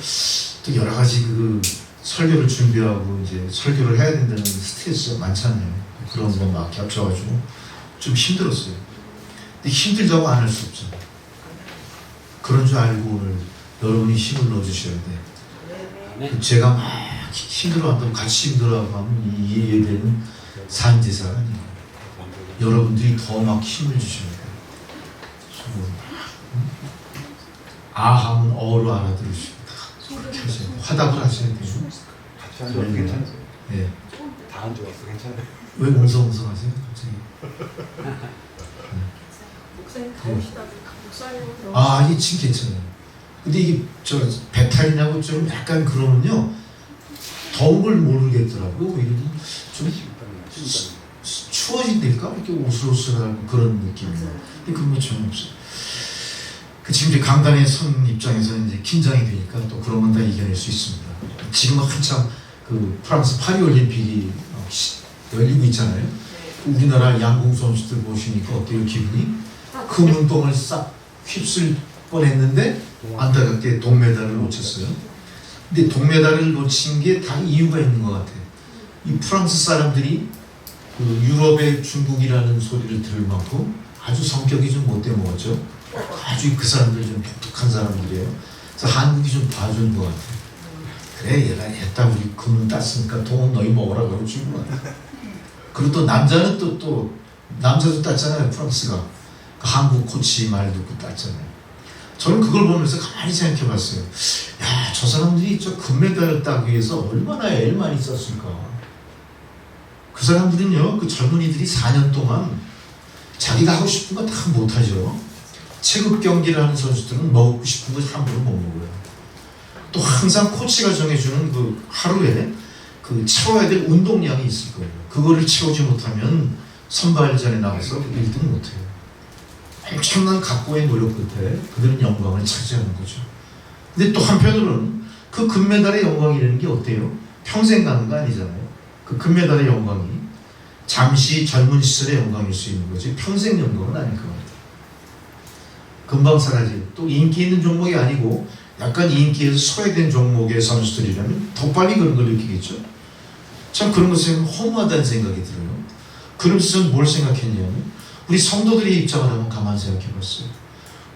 또 여러 가지 그 설교를 준비하고 이제 설교를 해야 된다는 스트레스가 많잖아요. 그런 거 막 겹쳐가지고 좀 힘들었어요. 근데 힘들다고 안 할 수 없잖아요. 그런 줄 알고 오늘 여러분이 힘을 넣어주셔야 돼요. 제가 막 힘들어한다고 같이 힘들어하고 하면 이해되는 산제사가 아니에요. 여러분들이 더 막 힘을 주셔야 돼요. 아하면 어로 알아들으시고 그렇게 하셔야 돼요. 화답을 하셔야 돼요. 같이 앉아도 괜찮으세요? 예. 다 앉아왔어. 괜찮아요? 왜 웅성웅성하세요? 갑자기? 목사님 더우시다. 목사님은 아, 이 침 괜찮아요. 근데 이게 저 배탈이냐고 좀 약간 그러면요 더운 걸 모르겠더라고요. 오히려 좀 추워진다니까 이렇게 오슬오슬한 그런 느낌이에요. 근데 그런 거 전혀 없어요. 그 지금 이제 강단에 선 입장에서 이제 긴장이 되니까 또 그런 건 다 이겨낼 수 있습니다. 지금 한참 그 프랑스 파리 올림픽이 열리고 있잖아요. 우리나라 양궁 선수들 보시니까 어때요 기분이? 그 문동을 싹 휩쓸 뻔했는데 안타깝게 동메달을 놓쳤어요. 근데 동메달을 놓친 게 다 이유가 있는 것 같아요. 이 프랑스 사람들이 그 유럽의 중국이라는 소리를 들을 만큼 아주 성격이 좀 못돼 먹었죠. 아주 그 사람들이 좀 독특한 사람들이에요. 그래서 한국이 좀 봐준 것 같아요. 그래 얘가 했다 우리 금은 땄으니까 동은 너희 먹으라 그러고 준 것 같아요. 그리고 또 남자는 또 남자도 땄잖아요. 프랑스가 그 한국 코치 말 듣고 땄잖아요. 저는 그걸 보면서 가만히 생각해 봤어요. 야, 저 사람들이 저 금메달을 따기 위해서 얼마나 애를 많이 썼을까. 그 사람들은요, 그 젊은이들이 4년 동안 자기가 하고 싶은 거 다 못하죠. 체급 경기를 하는 선수들은 먹고 싶은 거 함부로 못 먹어요. 또 항상 코치가 정해주는 그 하루에 그 채워야 될 운동량이 있을 거예요. 그거를 채우지 못하면 선발전에 나가서 1등 못해요. 엄청난 각고의 노력 끝에 그들은 영광을 차지하는 거죠. 근데 또 한편으로는 그 금메달의 영광이라는 게 어때요? 평생 가는 거 아니잖아요. 그 금메달의 영광이 잠시 젊은 시절의 영광일 수 있는 거지 평생 영광은 아닐 것 같아요. 금방 사라지고 또 인기 있는 종목이 아니고 약간 인기에서 소외된 종목의 선수들이라면 더 빨리 그런 걸 느끼겠죠. 참 그런 것은 허무하다는 생각이 들어요. 그러면서 저는 뭘 생각했냐면 우리 성도들의 입장을 한번 가만히 생각해 봤어요.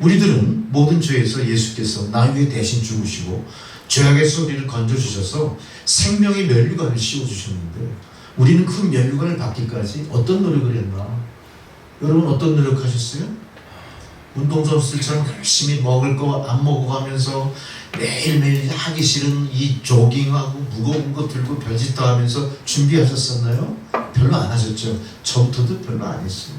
우리들은 모든 죄에서 예수께서 나 위해 대신 죽으시고 죄악에서 우리를 건져주셔서 생명의 면류관을 씌워주셨는데 우리는 그 면류관을 받기까지 어떤 노력을 했나? 여러분 어떤 노력하셨어요? 운동선수들처럼 열심히 먹을 거 안 먹어가면서 매일매일 하기 싫은 이 조깅하고 무거운 거 들고 별짓 다 하면서 준비하셨었나요? 별로 안 하셨죠. 저부터도 별로 안 했어요.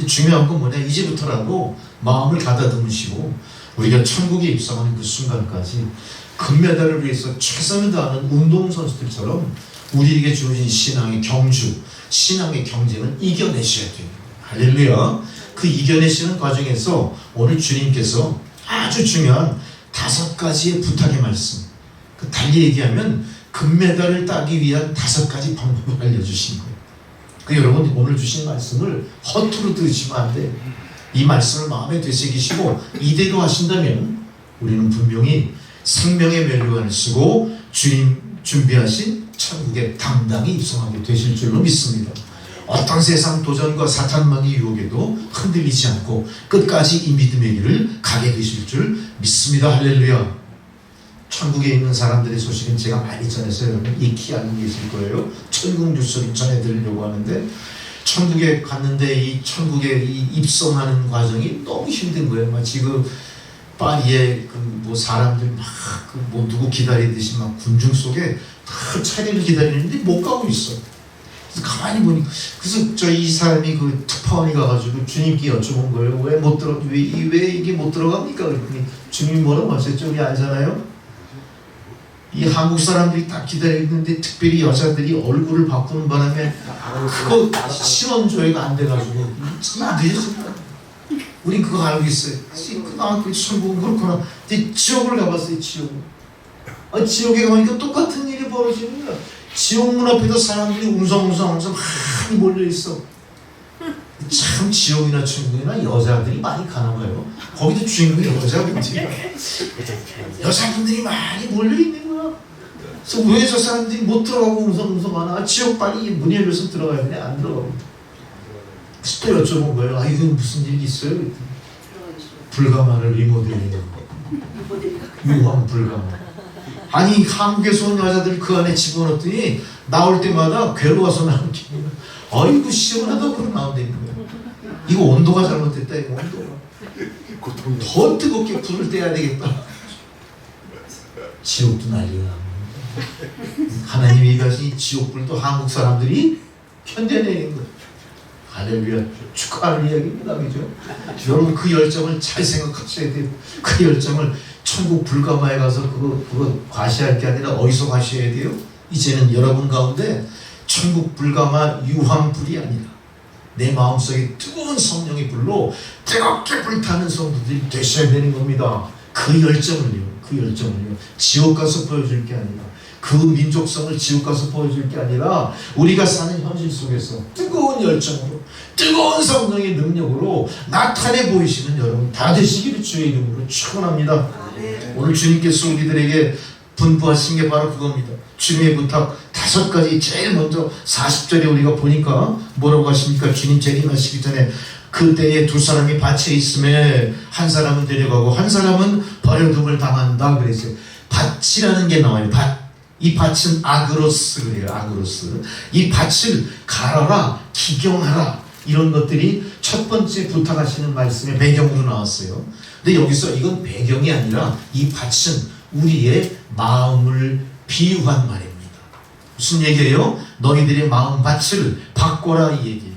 중요한 건 뭐냐, 이제부터라도 마음을 가다듬으시고 우리가 천국에 입성하는 그 순간까지 금메달을 위해서 최선을 다하는 운동선수들처럼 우리에게 주어진 신앙의 경주, 신앙의 경쟁은 이겨내셔야 돼요. 할렐루야. 그 이겨내시는 과정에서 오늘 주님께서 아주 중요한 5가지의 부탁의 말씀, 그 달리 얘기하면 금메달을 따기 위한 5가지 방법을 알려주신 거예요. 그 여러분 오늘 주신 말씀을 허투루 들으시면 안 돼요. 이 말씀을 마음에 되새기시고 이대로 하신다면 우리는 분명히 생명의 멸류관을 쓰고 주님 준비하신 천국에 당당히 입성하게 되실 줄로 믿습니다. 어떤 세상 도전과 사탄만의 유혹에도 흔들리지 않고 끝까지 이 믿음의 길을 가게 되실 줄 믿습니다. 할렐루야. 천국에 있는 사람들의 소식은 제가 많이 전해서 여러분 익히 알고 계실 거예요. 천국 뉴스를 전해드리려고 하는데, 천국에 갔는데 이 천국에 이 입성하는 과정이 너무 힘든 거예요. 마치 그 파리에 그 뭐 사람들 막 그 뭐 누구 기다리듯이 막 군중 속에 다 차례를 기다리는데 못 가고 있어. 그래서 가만히 보니까, 그래서 이 사람이 그 특파원이 가가지고 주님께 여쭤본 거예요. 왜 못 들어, 왜 이게 못 들어갑니까? 그랬더니 주님이 뭐라고 하셨죠? 우리 알잖아요. 이 한국 사람들이 딱 기다리는데 특별히 여자들이 얼굴을 바꾸는 바람에 그거 신원조회가 안 돼가지고 늦었습니다. 우린 그거 알고 있어요. 그 천국은 그렇구나. 근데 지옥을 가봤어요. 지옥에 가보니까 똑같은 일이 벌어지는 거야. 지옥 문 앞에도 사람들이 웅성웅성 많이 몰려있어. 참 지옥이나 천국이나 여자들이 많이 가나 봐요. 거기도 주인공이 여자분들이야. 여자분들이 많이 몰려있는 거야. 그래서 왜 저 사람들이 못 들어가고 웅성웅성하나? 지옥 빨리 문 열려서 들어가야 되네. 안 들어가고. 또 여쭤본 거예요. 아, 이건 무슨 일이 있어요? 불가마를 리모델링. 유황 불가마. 아니 한국에서 온 여자들이 그 안에 집어넣었더니 나올 때마다 괴로워서 나온 기분이, 아이고 시원하다고 그러고 나온다는 거예요. 이거 온도가 잘못됐다. 이거 온도가 더 뜨겁게 불을 떼야 되겠다. 지옥도 난리가 납니다. 하나님이 얘기하신 지옥불도 한국 사람들이 견뎌내는 거예요. 할렐루야. 축하하는 이야기입니다. 그죠? 여러분 그 열정을 잘 생각하셔야 돼요. 그 열정을 천국 불가마에 가서 그거 과시할 게 아니라 어디서 과시해야 돼요? 이제는 여러분 가운데 천국 불가마 유황불이 아니라 내 마음속에 뜨거운 성령의 불로 뜨겁게 불타는 성도들이 되셔야 되는 겁니다. 그 열정을요. 지옥 가서 보여줄 게 아니라, 그 민족성을 지옥 가서 보여줄 게 아니라 우리가 사는 현실 속에서 뜨거운 열정으로, 뜨거운 성령의 능력으로 나타내 보이시는 여러분 다 되시기를 주의 이름으로 축원합니다. 오늘 주님께서 우리들에게 분부하신 게 바로 그겁니다. 주님의 부탁 5가지. 제일 먼저 40절에 우리가 보니까 뭐라고 하십니까? 주님 재림하시기 전에 그때에 2사람이 밭에 있음에 한 사람은 데려가고 한 사람은 버려둠을 당한다 그랬어요. 밭이라는 게 나와요. 이 밭은 아그로스 그래요. 아그로스. 이 밭을 갈아라, 기경하라, 이런 것들이 첫 번째 부탁하시는 말씀의 배경으로 나왔어요. 근데 여기서 이건 배경이 아니라 이 밭은 우리의 마음을 비유한 말입니다. 무슨 얘기예요? 너희들의 마음 밭을 바꿔라, 이 얘기예요.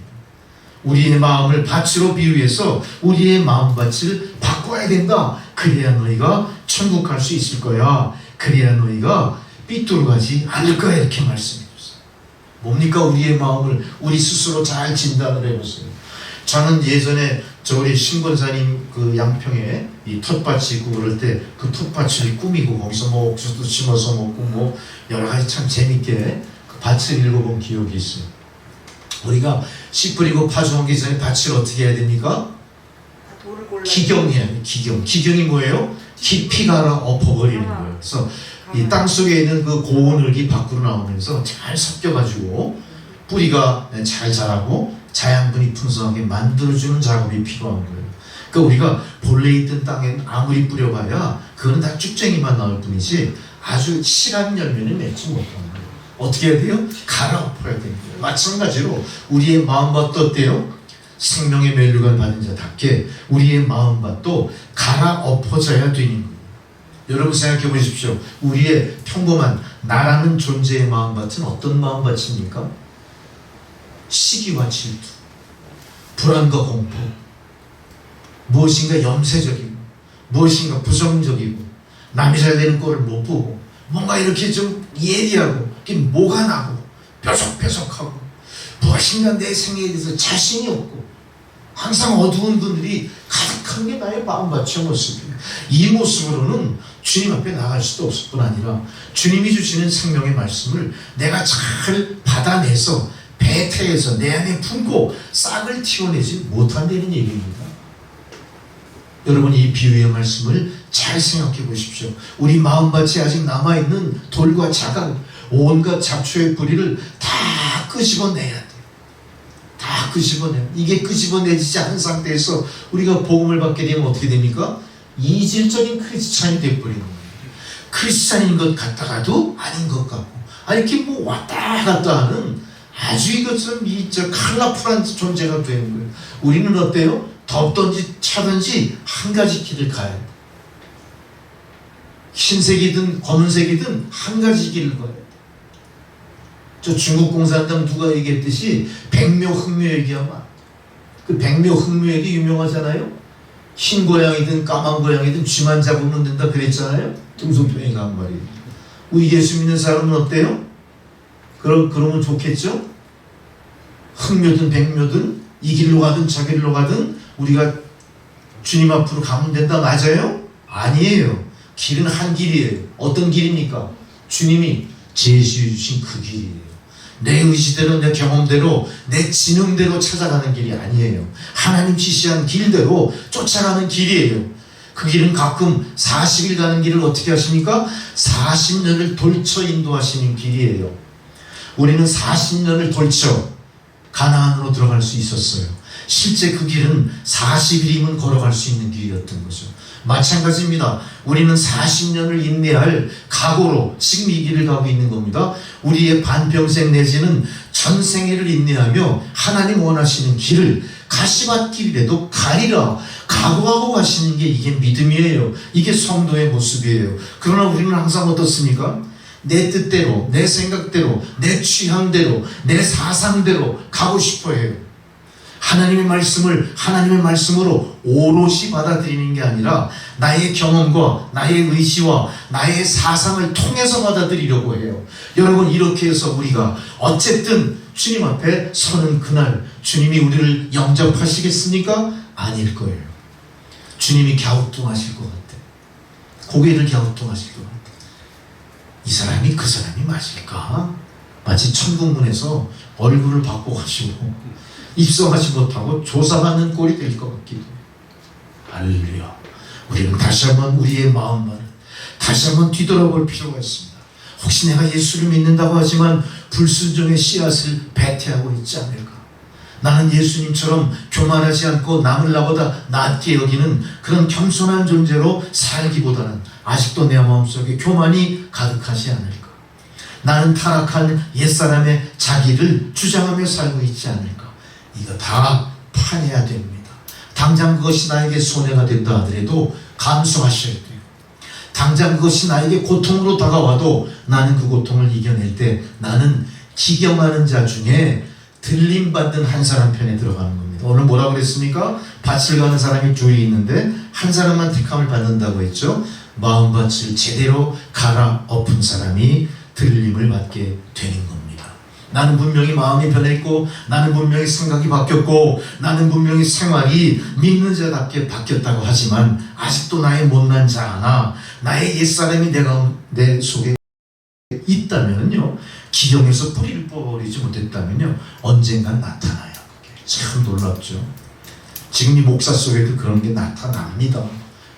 우리의 마음을 밭으로 비유해서 우리의 마음 밭을 바꿔야 된다. 그래야 너희가 천국 갈 수 있을 거야. 그래야 너희가 삐뚤어가지 않을 거야. 이렇게 말씀해 줬어요. 뭡니까? 우리의 마음을 우리 스스로 잘 진단을 해보세요. 저는 예전에 우리 신권사님 그 양평에 이 텃밭이 있고 그럴 때 그 텃밭을 꾸미고 거기서 뭐 옥수수 심어서 먹고 뭐 여러 가지 참 재밌게 그 밭을 읽어본 기억이 있어요. 우리가 씨 뿌리고 파종하기 전에 밭을 어떻게 해야 됩니까? 기경해야 돼요. 기경이 뭐예요? 깊이 갈아 엎어버리는 거예요. 그래서 이 땅 속에 있는 그 고운 흙이 밖으로 나오면서 잘 섞여가지고 뿌리가 잘 자라고 자양분이 풍성하게 만들어주는 작업이 필요한 거예요. 그러니까 우리가 본래 있던 땅엔 아무리 뿌려봐야 그거는 다 쭉쟁이만 나올 뿐이지 아주 실한 열매는 맺지 못하는 거예요. 어떻게 해야 돼요? 갈아 엎어야 됩니다. 마찬가지로 우리의 마음밭도 어때요? 생명의 면류관 받은 자답게 우리의 마음밭도 갈아엎어져야 되는 거예요. 여러분 생각해 보십시오. 우리의 평범한 나라는 존재의 마음밭은 어떤 마음밭입니까? 시기와 질투, 불안과 공포, 무엇인가 염세적이고 무엇인가 부정적이고 남이 잘 되는 꼴을 못 보고 뭔가 이렇게 좀 예리하고 뭐가 나고 뾰족뾰족하고 무엇인가 내 생애에 대해서 자신이 없고 항상 어두운 분들이 가득한 게 나의 마음밭의 모습이에요. 이 모습으로는 주님 앞에 나갈 수도 없을 뿐 아니라 주님이 주시는 생명의 말씀을 내가 잘 받아내서 배태에서 내 안에 품고 싹을 틔워내지 못한다는 얘기입니다. 여러분 이 비유의 말씀을 잘 생각해 보십시오. 우리 마음밭에 아직 남아있는 돌과 자각, 온갖 잡초의 뿌리를 다 끄집어내야 돼요. 다 끄집어내요. 이게 끄집어내지지 않은 상태에서 우리가 복음을 받게 되면 어떻게 됩니까? 이질적인 크리스찬이 되어버리는 거예요. 크리스찬인 것 같다가도 아닌 것 같고, 이렇게 뭐 왔다 갔다 하는 아주 이것처럼 컬러풀한 존재가 되는 거예요. 우리는 어때요? 덥든지 차든지 한 가지 길을 가야 돼. 흰색이든 검은색이든 한 가지 길을 가야 돼. 저 중국 공산당 누가 얘기했듯이 백묘 흑묘 얘기하면 그 백묘 흑묘 얘기 유명하잖아요. 흰 고양이든 까만 고양이든 쥐만 잡으면 된다 그랬잖아요. 등소평이가 한 말이에요. 우리 예수 믿는 사람은 어때요? 그러면 좋겠죠? 흑묘든 백묘든 이 길로 가든 저 길로 가든 우리가 주님 앞으로 가면 된다. 맞아요? 아니에요. 길은 한 길이에요. 어떤 길입니까? 주님이 제시해 주신 그 길이에요. 내 의지대로, 내 경험대로, 내 지능대로 찾아가는 길이 아니에요. 하나님 지시한 길대로 쫓아가는 길이에요. 그 길은 가끔 40일 가는 길을 어떻게 하십니까? 40년을 돌쳐 인도하시는 길이에요. 우리는 40년을 돌쳐 가나안으로 들어갈 수 있었어요. 실제 그 길은 40일이면 걸어갈 수 있는 길이었던 거죠. 마찬가지입니다. 우리는 40년을 인내할 각오로 지금 이 길을 가고 있는 겁니다. 우리의 반평생 내지는 전생애를 인내하며 하나님 원하시는 길을 가시밭길이라도 가리라 각오하고 가시는 게 이게 믿음이에요. 이게 성도의 모습이에요. 그러나 우리는 항상 어떻습니까? 내 뜻대로, 내 생각대로, 내 취향대로, 내 사상대로 가고 싶어 해요. 하나님의 말씀을 하나님의 말씀으로 오롯이 받아들이는 게 아니라 나의 경험과 나의 의지와 나의 사상을 통해서 받아들이려고 해요. 여러분 이렇게 해서 우리가 어쨌든 주님 앞에 서는 그날 주님이 우리를 영접하시겠습니까? 아닐 거예요. 주님이 갸우뚱하실 것 같아요. 고개를 갸우뚱하실 것 같아요. 이 사람이 그 사람이 맞을까? 마치 천국문에서 얼굴을 바꿔가지고 입성하지 못하고 조사받는 꼴이 될 것 같기도 해요. 할렐루야. 우리는 다시 한번 우리의 마음만 다시 한번 뒤돌아볼 필요가 있습니다. 혹시 내가 예수를 믿는다고 하지만 불순종의 씨앗을 배태하고 있지 않을까? 나는 예수님처럼 교만하지 않고 남을 나보다 낫게 여기는 그런 겸손한 존재로 살기보다는 아직도 내 마음속에 교만이 가득하지 않을까? 나는 타락한 옛사람의 자기를 주장하며 살고 있지 않을까? 이거 다 파내야 됩니다. 당장 그것이 나에게 손해가 된다 하더라도 감수하셔야 돼요. 당장 그것이 나에게 고통으로 다가와도 나는 그 고통을 이겨낼 때 나는 기경하는 자 중에 들림받는 한 사람 편에 들어가는 겁니다. 오늘 뭐라고 그랬습니까? 밭을 가는 사람이 둘이 있는데 한 사람만 택함을 받는다고 했죠. 마음밭을 제대로 갈아엎은 사람이 들림을 받게 되는 겁니다. 나는 분명히 마음이 변했고 나는 분명히 생각이 바뀌었고 나는 분명히 생활이 믿는 자답게 바뀌었다고 하지만 아직도 나의 못난 자 하나 나의 옛사람이 내 속에 있다면요, 기경에서 뿌리를 뽑아버리지 못했다면요 언젠간 나타나요. 참 놀랍죠. 지금 이 목사 속에도 그런 게 나타납니다.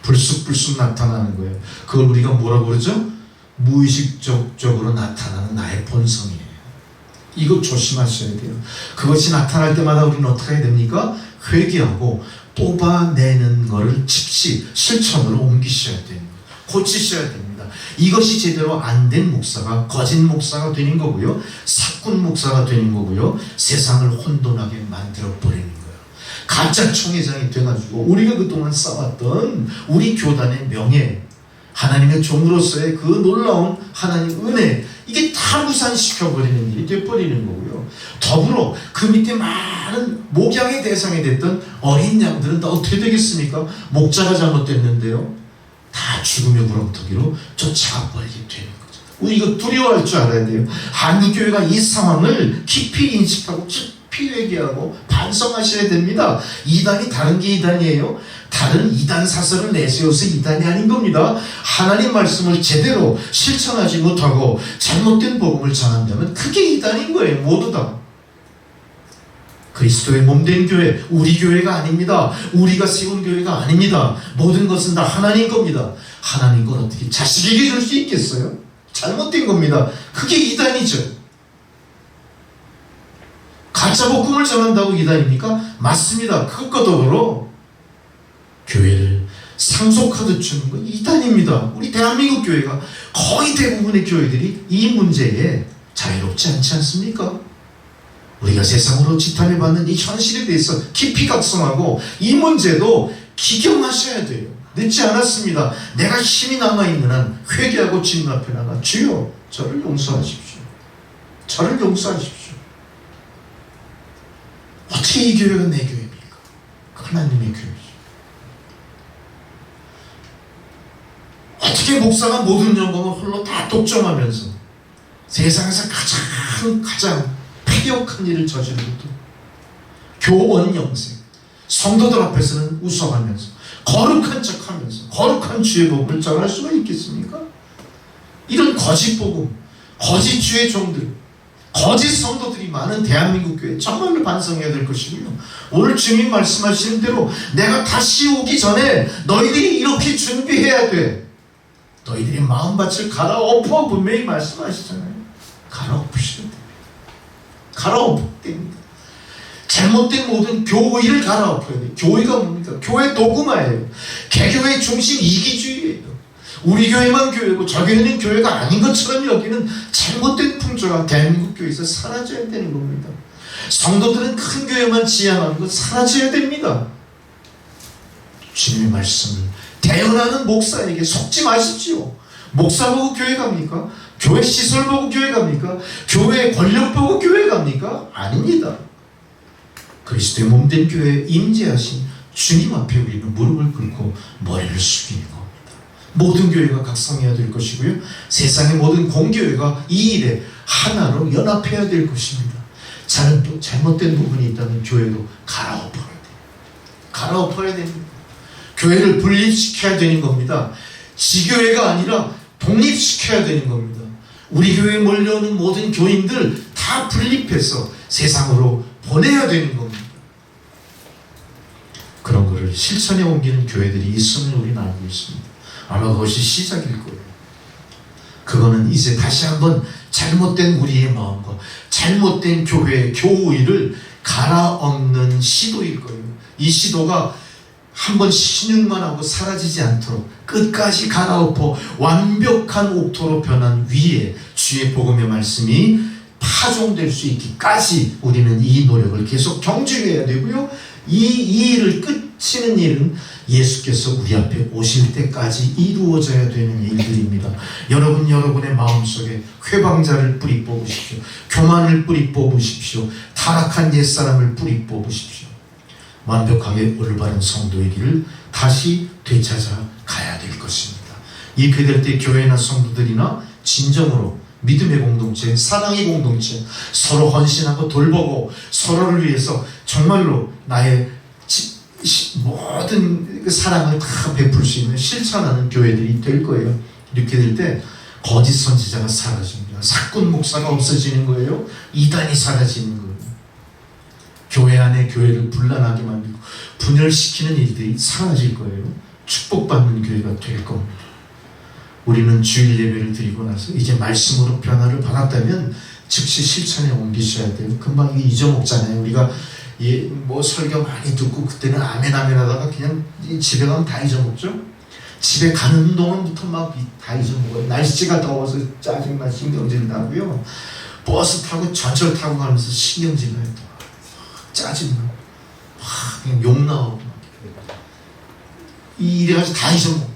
불쑥불쑥 나타나는 거예요. 그걸 우리가 뭐라고 그러죠? 무의식적으로 나타나는 나의 본성이에요. 이거 조심하셔야 돼요. 그것이 나타날 때마다 우리는 어떻게 해야 됩니까? 회개하고 뽑아내는 것을 즉시 실천으로 옮기셔야 됩니다. 고치셔야 됩니다. 이것이 제대로 안 된 목사가 거짓 목사가 되는 거고요. 사꾼 목사가 되는 거고요. 세상을 혼돈하게 만들어 버리는 거예요. 가짜 총회장이 돼가지고 우리가 그동안 쌓았던 우리 교단의 명예, 하나님의 종으로서의 그 놀라운 하나님 은혜, 이게 다 무산시켜버리는 일이 돼버리는 거고요. 더불어 그 밑에 많은 목양의 대상이 됐던 어린 양들은 다 어떻게 되겠습니까? 목자가 잘못됐는데요, 다 죽음의 구렁텅이로 쫓아버리게 되는 거죠. 우리 이거 두려워할 줄 알아야 돼요. 한국교회가 이 상황을 깊이 인식하고 깊이 회개하고 반성하셔야 됩니다. 이단이 다른 게 이단이에요. 다른 이단 사설을 내세워서 이단이 아닌 겁니다. 하나님 말씀을 제대로 실천하지 못하고 잘못된 복음을 전한다면 그게 이단인 거예요. 모두 다. 그리스도의 몸된 교회, 우리 교회가 아닙니다. 우리가 세운 교회가 아닙니다. 모든 것은 다 하나님 겁니다. 하나님 걸 어떻게 자식에게 줄 수 있겠어요? 잘못된 겁니다. 그게 이단이죠. 가짜 복음을 전한다고 이단입니까? 맞습니다. 그것과 더불어 교회를 상속하듯 주는 건 이단입니다. 우리 대한민국 교회가 거의 대부분의 교회들이 이 문제에 자유롭지 않지 않습니까? 우리가 세상으로 지탄을 받는 이 현실에 대해서 깊이 각성하고 이 문제도 기경하셔야 돼요. 늦지 않았습니다. 내가 힘이 남아있는 한 회개하고 주님 앞에 나가 주여 저를 용서하십시오. 저를 용서하십시오. 어떻게 이 교회가 내 교회입니까? 하나님의 교회죠. 어떻게 목사가 모든 영광을 홀로 다 독점하면서 세상에서 가장 폐역한 일을 저지른 것도 교원 영생, 성도들 앞에서는 웃어가면서 거룩한 척하면서 거룩한 주의 복음을 전할 수가 있겠습니까? 이런 거짓 복음, 거짓 주의 종들, 거짓 성도들이 많은 대한민국 교회 정말로 반성해야 될 것이고요. 오늘 주님 말씀하시는 대로 내가 다시 오기 전에 너희들이 이렇게 준비해야 돼. 너희들의 마음밭을 갈아엎어 분명히 말씀하시잖아요. 갈아엎으셔야 됩니다. 갈아엎어야 됩니다. 잘못된 모든 교의를 갈아엎어야 돼요. 교의가 뭡니까? 교회 도구마예요. 개교의 중심 이기주의예요. 우리 교회만 교회고 저 교회는 교회가 아닌 것처럼 여기는 잘못된 풍조가 대한민국 교회에서 사라져야 되는 겁니다. 성도들은 큰 교회만 지향하는 것 사라져야 됩니다. 주님의 말씀을 대언하는 목사에게 속지 마십시오. 목사 보고 교회 갑니까? 교회 시설 보고 교회 갑니까? 교회 권력 보고 교회 갑니까? 아닙니다. 그리스도의 몸된 교회에 임재하신 주님 앞에 우리는 무릎을 꿇고 머리를 숙이는 겁니다. 모든 교회가 각성해야 될 것이고요. 세상의 모든 공교회가 이 일에 하나로 연합해야 될 것입니다. 잘못된 부분이 있다면 교회도 갈아엎어야 돼요. 갈아엎어야 됩니다. 교회를 분립시켜야 되는 겁니다. 지교회가 아니라 독립시켜야 되는 겁니다. 우리 교회에 몰려오는 모든 교인들 다 분립해서 세상으로 보내야 되는 겁니다. 그런 것을 실천에 옮기는 교회들이 있음을 우리는 알고 있습니다. 아마 그것이 시작일 거예요. 그거는 이제 다시 한번 잘못된 우리의 마음과 잘못된 교회의 교의를 갈아엎는 시도일 거예요. 이 시도가 한번 신용만 하고 사라지지 않도록 끝까지 갈아엎어 완벽한 옥토로 변한 위에 주의 복음의 말씀이 파종될 수 있기까지 우리는 이 노력을 계속 경주해야 되고요. 이 일을 끝이는 일은 예수께서 우리 앞에 오실 때까지 이루어져야 되는 일들입니다. 여러분의 마음속에 회방자를 뿌리 뽑으십시오. 교만을 뿌리 뽑으십시오. 타락한 옛사람을 뿌리 뽑으십시오. 완벽하게 올바른 성도의 길을 다시 되찾아 가야 될 것입니다. 이렇게 될 때 교회나 성도들이나 진정으로 믿음의 공동체, 사랑의 공동체, 서로 헌신하고 돌보고 서로를 위해서 정말로 나의 모든 사랑을 다 베풀 수 있는 실천하는 교회들이 될 거예요. 이렇게 될 때 거짓 선지자가 사라집니다. 사꾼 목사가 없어지는 거예요. 이단이 사라지는 거예요. 교회 안에 교회를 분란하게 만들고 분열시키는 일들이 사라질 거예요. 축복받는 교회가 될 겁니다. 우리는 주일 예배를 드리고 나서 이제 말씀으로 변화를 받았다면 즉시 실천에 옮기셔야 돼요. 금방 이게 잊어먹잖아요. 우리가 뭐 설교 많이 듣고 그때는 아멘 하다가 그냥 집에 가면 다 잊어먹죠. 집에 가는 동안부터 막 다 잊어먹어요. 날씨가 더워서 짜증나 신경질 나고요. 버스 타고 전철 타고 가면서 신경질 나요. 짜증나고 그냥 욕 나오고 이래가지고 다 잊어먹고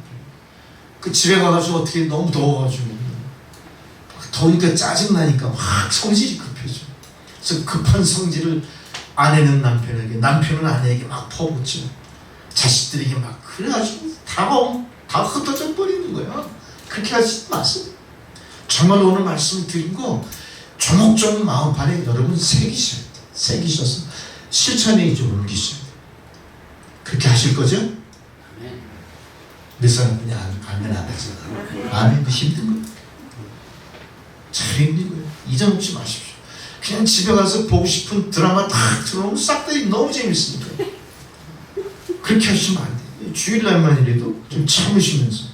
그 집에 가가지고 어떻게 너무 더워가지고 더우니까 짜증나니까 막 성질이 급해져. 그래서 급한 성질을 아내는 남편에게, 남편은 아내에게 막 퍼붓죠. 자식들에게 막 그래가지고 다 흩어져 버리는 거야. 그렇게 하지 마세요. 정말 오늘 말씀 드린 거 조목조목 마음판에 여러분 새기셔야 돼. 새기셔서 실천에 이제 옮기셔야 돼. 그렇게 하실 거죠? 몇 사람 그냥 아멘 안 하잖아. 아멘도 힘든 거예요. 잘 힘든 거예요. 잊어먹지 마십시오. 그냥 집에 가서 보고 싶은 드라마 딱 들어오면 싹 다 너무 재밌으니까. 그렇게 하시면 안 돼요. 주일날만이라도 좀 참으시면서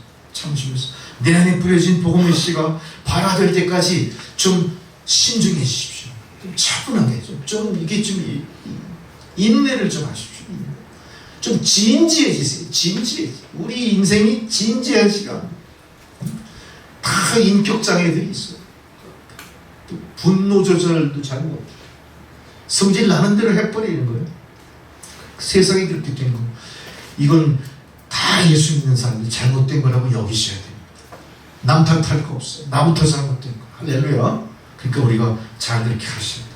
내 안에 뿌려진 복음의 씨가 발화될 때까지 좀 신중해지십시오. 좀 차분하게 좀 이게 좀 인내를 좀 하십시오. 좀 진지해지세요. 우리 인생이 진지한 시간. 다 인격 장애들이 있어요. 분노 조절도 잘 못해요. 성질 나는 대로 해버리는 거예요. 세상이 그렇게 된 거. 이건 다 예수 믿는 사람들이 잘못된 거라고 여기셔야 됩니다. 남 탓할 거 없어요. 나부터 잘못된 거. 할렐루야. 그러니까 우리가 잘 그렇게 하셔야 돼요.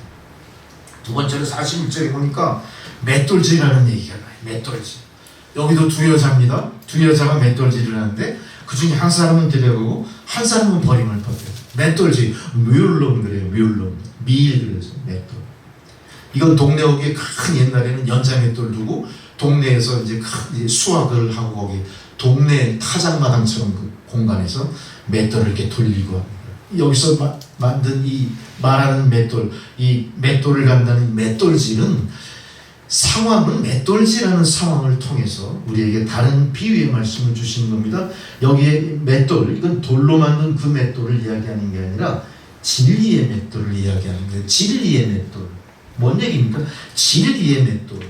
두 번째로 41절에 보니까 맷돌질이라는 얘기가 나요. 맷돌질. 여기도 두 여자입니다. 두 여자가 맷돌질을 하는데 그 중에 한 사람은 데려가고 한 사람은 버림을 받아요. 맷돌질, 뮬론 그래요. 뮬론, 밀 그래서 맷돌. 이건 동네 옥에 큰 옛날에는 연자 맷돌 두고 동네에서 이제 큰 수확을 하고 거기 동네 타작마당처럼 그 공간에서 맷돌을 이렇게 돌리고 합니다. 여기서 만든 이 말하는 맷돌, 이 맷돌을 간다는 맷돌질은 상황은 맷돌질하는 상황을 통해서 우리에게 다른 비유의 말씀을 주시는 겁니다. 여기에 맷돌, 이건 돌로 만든 그 맷돌을 이야기하는 게 아니라 진리의 맷돌을 이야기하는 거예요. 진리의 맷돌. 뭔 얘기입니까? 진리의 맷돌.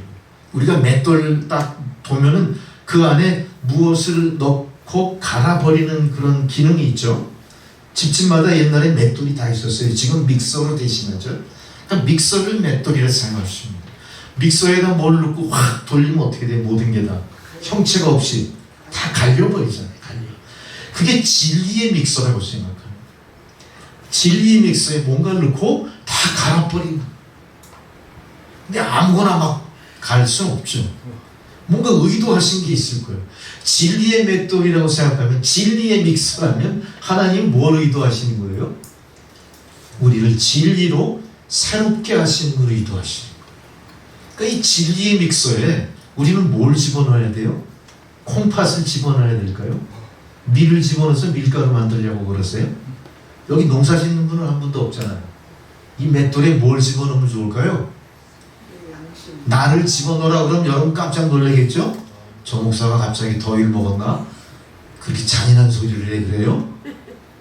우리가 맷돌 딱 보면은 그 안에 무엇을 넣고 갈아버리는 그런 기능이 있죠. 집집마다 옛날에 맷돌이 다 있었어요. 지금 믹서로 대신하죠. 그러니까 믹서를 맷돌이라 생각하십니다. 믹서에다 뭘 넣고 확 돌리면 어떻게 돼? 모든 게 다 형체가 없이 다 갈려버리잖아요. 그게 진리의 믹서라고 생각합니다. 진리의 믹서에 뭔가를 넣고 다 갈아버린다. 근데 아무거나 막 갈 수는 없죠. 뭔가 의도하신 게 있을 거예요. 진리의 맷돌이라고 생각하면, 진리의 믹서라면 하나님 뭘 의도하시는 거예요? 우리를 진리로 새롭게 하시는 걸 의도하시는 거예요. 그러니까 이 진리의 믹서에 우리는 뭘 집어넣어야 돼요? 콩팥을 집어넣어야 될까요? 밀을 집어넣어서 밀가루 만들려고 그러세요? 여기 농사 짓는 분은 한 분도 없잖아요. 이 맷돌에 뭘 집어넣으면 좋을까요? 나를 집어넣으라 그러면 여러분 깜짝 놀라겠죠? 저 목사가 갑자기 더위를 먹었나? 그렇게 잔인한 소리를 해 그래요?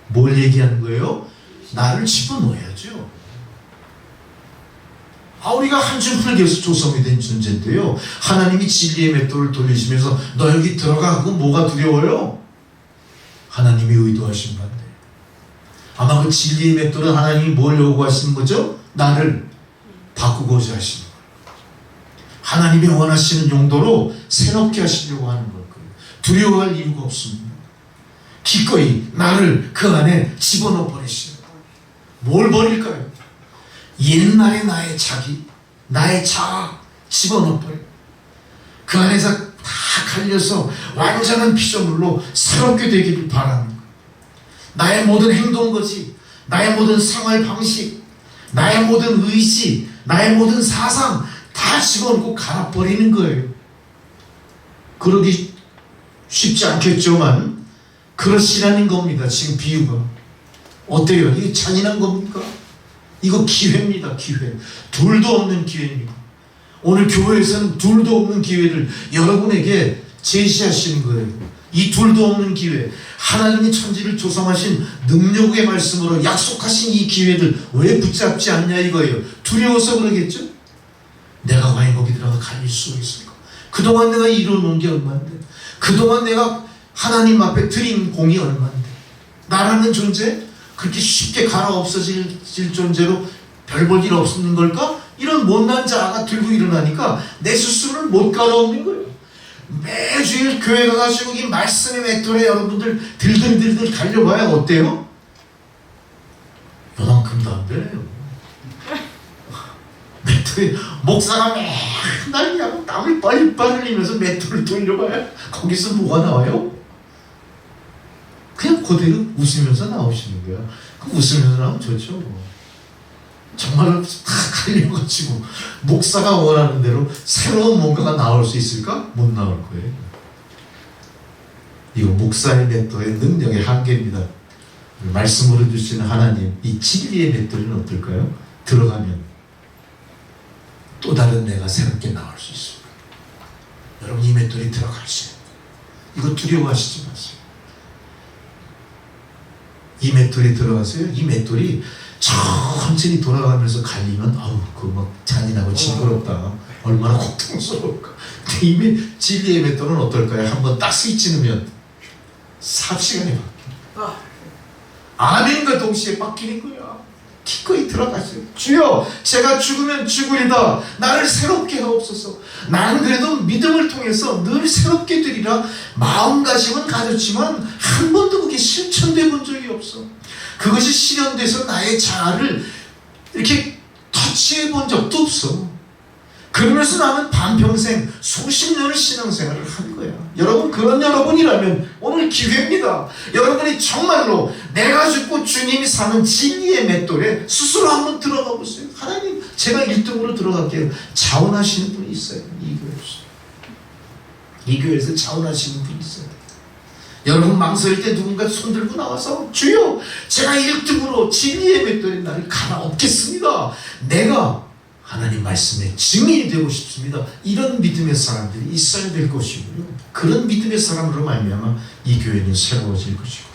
뭘 얘기하는 거예요? 나를 집어넣어야죠. 우리가 한줌 풀기에서 조성이 된 존재인데요. 하나님이 진리의 맷돌을 돌리시면서 너 여기 들어가. 그거 뭐가 두려워요? 하나님이 의도하신 건데. 아마 그 진리의 맷돌은 하나님이 뭘 요구하시는 거죠? 나를 바꾸고자 하시는 거예요. 하나님이 원하시는 용도로 새롭게 하시려고 하는 걸 거예요. 두려워할 이유가 없습니다. 기꺼이 나를 그 안에 집어넣어 버리시는 거예요. 뭘 버릴까요? 옛날의 나의 자기, 나의 자아 집어넣어 버려요. 그 안에서 다 갈려서 완전한 피조물로 새롭게 되기를 바라는 거예요. 나의 모든 행동거지, 나의 모든 생활 방식, 나의 모든 의지, 나의 모든 사상 다 집어넣고 갈아버리는 거예요. 그러기 쉽지 않겠지만 그러시라는 겁니다. 지금 비유가 어때요? 이게 잔인한 겁니까? 이거 기회입니다. 기회. 둘도 없는 기회입니다. 오늘 교회에서는 둘도 없는 기회를 여러분에게 제시하시는 거예요. 이 둘도 없는 기회, 하나님이 천지를 조성하신 능력의 말씀으로 약속하신 이 기회를 왜 붙잡지 않냐 이거예요. 두려워서 그러겠죠? 내가 과연 거기 들어가 갈릴 수 있을까? 그동안 내가 이뤄놓은 게 얼마인데, 그동안 내가 하나님 앞에 드린 공이 얼마인데, 나라는 존재 그렇게 쉽게 갈아 없어질 존재로 별 볼 일 없는 걸까? 이런 못난 자가 들고 일어나니까 내 스스로를 못 갈아엎는 거예요. 매주일 교회 가가지고 이 말씀의 맷돌에 여러분들 들들들들 달려봐야 어때요? 요만큼도 안 되네요. 맷돌이 목사가 맨날 그냥 땀을 빨리빨리 흘리면서 맷돌을 돌려봐야 거기서 뭐가 나와요? 그냥 그대로 웃으면서 나오시는 거야. 그 웃으면서 나오면 좋죠. 정말로 다 갈려가지고 목사가 원하는 대로 새로운 뭔가가 나올 수 있을까? 못 나올 거예요. 이거 목사의 맷돌의 능력의 한계입니다. 말씀으로 주시는 하나님, 이 진리의 맷돌은 어떨까요? 들어가면 또 다른 내가 새롭게 나올 수 있습니다. 여러분, 이 맷돌이 들어가세요. 이거 두려워하시지 마세요. 이 맷돌이 들어가세요. 이 맷돌이 천천히 돌아가면서 갈리면 아우 그거 막 잔인하고 징그럽다. 얼마나 고통스러울까. 근데 이 진리의 맷돌은 어떨까요? 한번 딱 스위치 넣으면 삽시간에 바뀌어. 아멘과 동시에 바뀌는 거야. 기꺼이 들어가세요. 주여, 제가 죽으면 죽으리다. 나를 새롭게 하옵소서. 나는 그래도 믿음을 통해서 늘 새롭게 되리라 마음가짐은 가졌지만 한 번도 그게 실천돼 본 적이 없어. 그것이 실현돼서 나의 자아를 이렇게 터치해 본 적도 없어. 그러면서 나는 반평생 수십 년을 신앙생활을 한 거야. 여러분, 그런 여러분이라면 오늘 기회입니다. 여러분이 정말로 내가 죽고 주님이 사는 진리의 맷돌에 스스로 한번 들어가 보세요. 하나님, 제가 1등으로 들어갈게요. 자원하시는 분이 있어요. 이 교회에서. 이 교회에서 자원하시는 분이 있어요. 여러분 망설일 때 누군가 손들고 나와서 주여, 제가 1등으로 진리의 맷돌에 나를 갈아엎겠습니다. 내가 하나님 말씀에 증인이 되고 싶습니다. 이런 믿음의 사람들이 있어야 될 것이고요. 그런 믿음의 사람으로 말미암아 이 교회는 새로워질 것이고,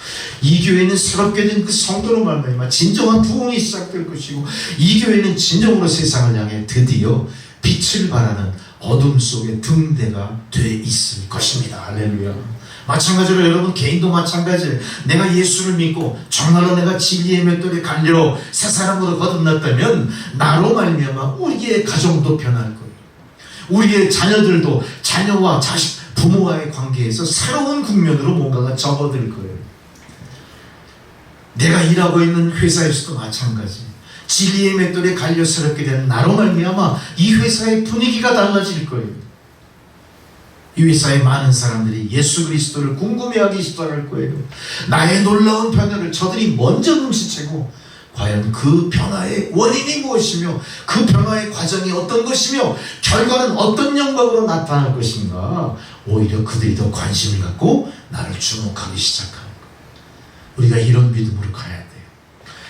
이 교회는 새롭게 된 그 성도로 말미암아 진정한 부흥이 시작될 것이고, 이 교회는 진정으로 세상을 향해 드디어 빛을 발하는 어둠 속의 등대가 돼 있을 것입니다. 할렐루야. 마찬가지로 여러분 개인도 마찬가지예요. 내가 예수를 믿고 정말로 내가 진리의 맷돌에 갈려 새 사람으로 거듭났다면 나로 말미암아 우리의 가정도 변할 거예요. 우리의 자녀들도 자녀와 자식, 부모와의 관계에서 새로운 국면으로 뭔가가 접어들 거예요. 내가 일하고 있는 회사에서도 마찬가지. 진리의 맷돌에 갈려 새롭게 된 나로 말미암아 이 회사의 분위기가 달라질 거예요. 이 회사에 많은 사람들이 예수 그리스도를 궁금해하기 시작할 거예요. 나의 놀라운 변화를 저들이 먼저 눈치채고 과연 그 변화의 원인이 무엇이며 그 변화의 과정이 어떤 것이며 결과는 어떤 영광으로 나타날 것인가, 오히려 그들이 더 관심을 갖고 나를 주목하기 시작하는 거예요. 우리가 이런 믿음으로 가야 돼요.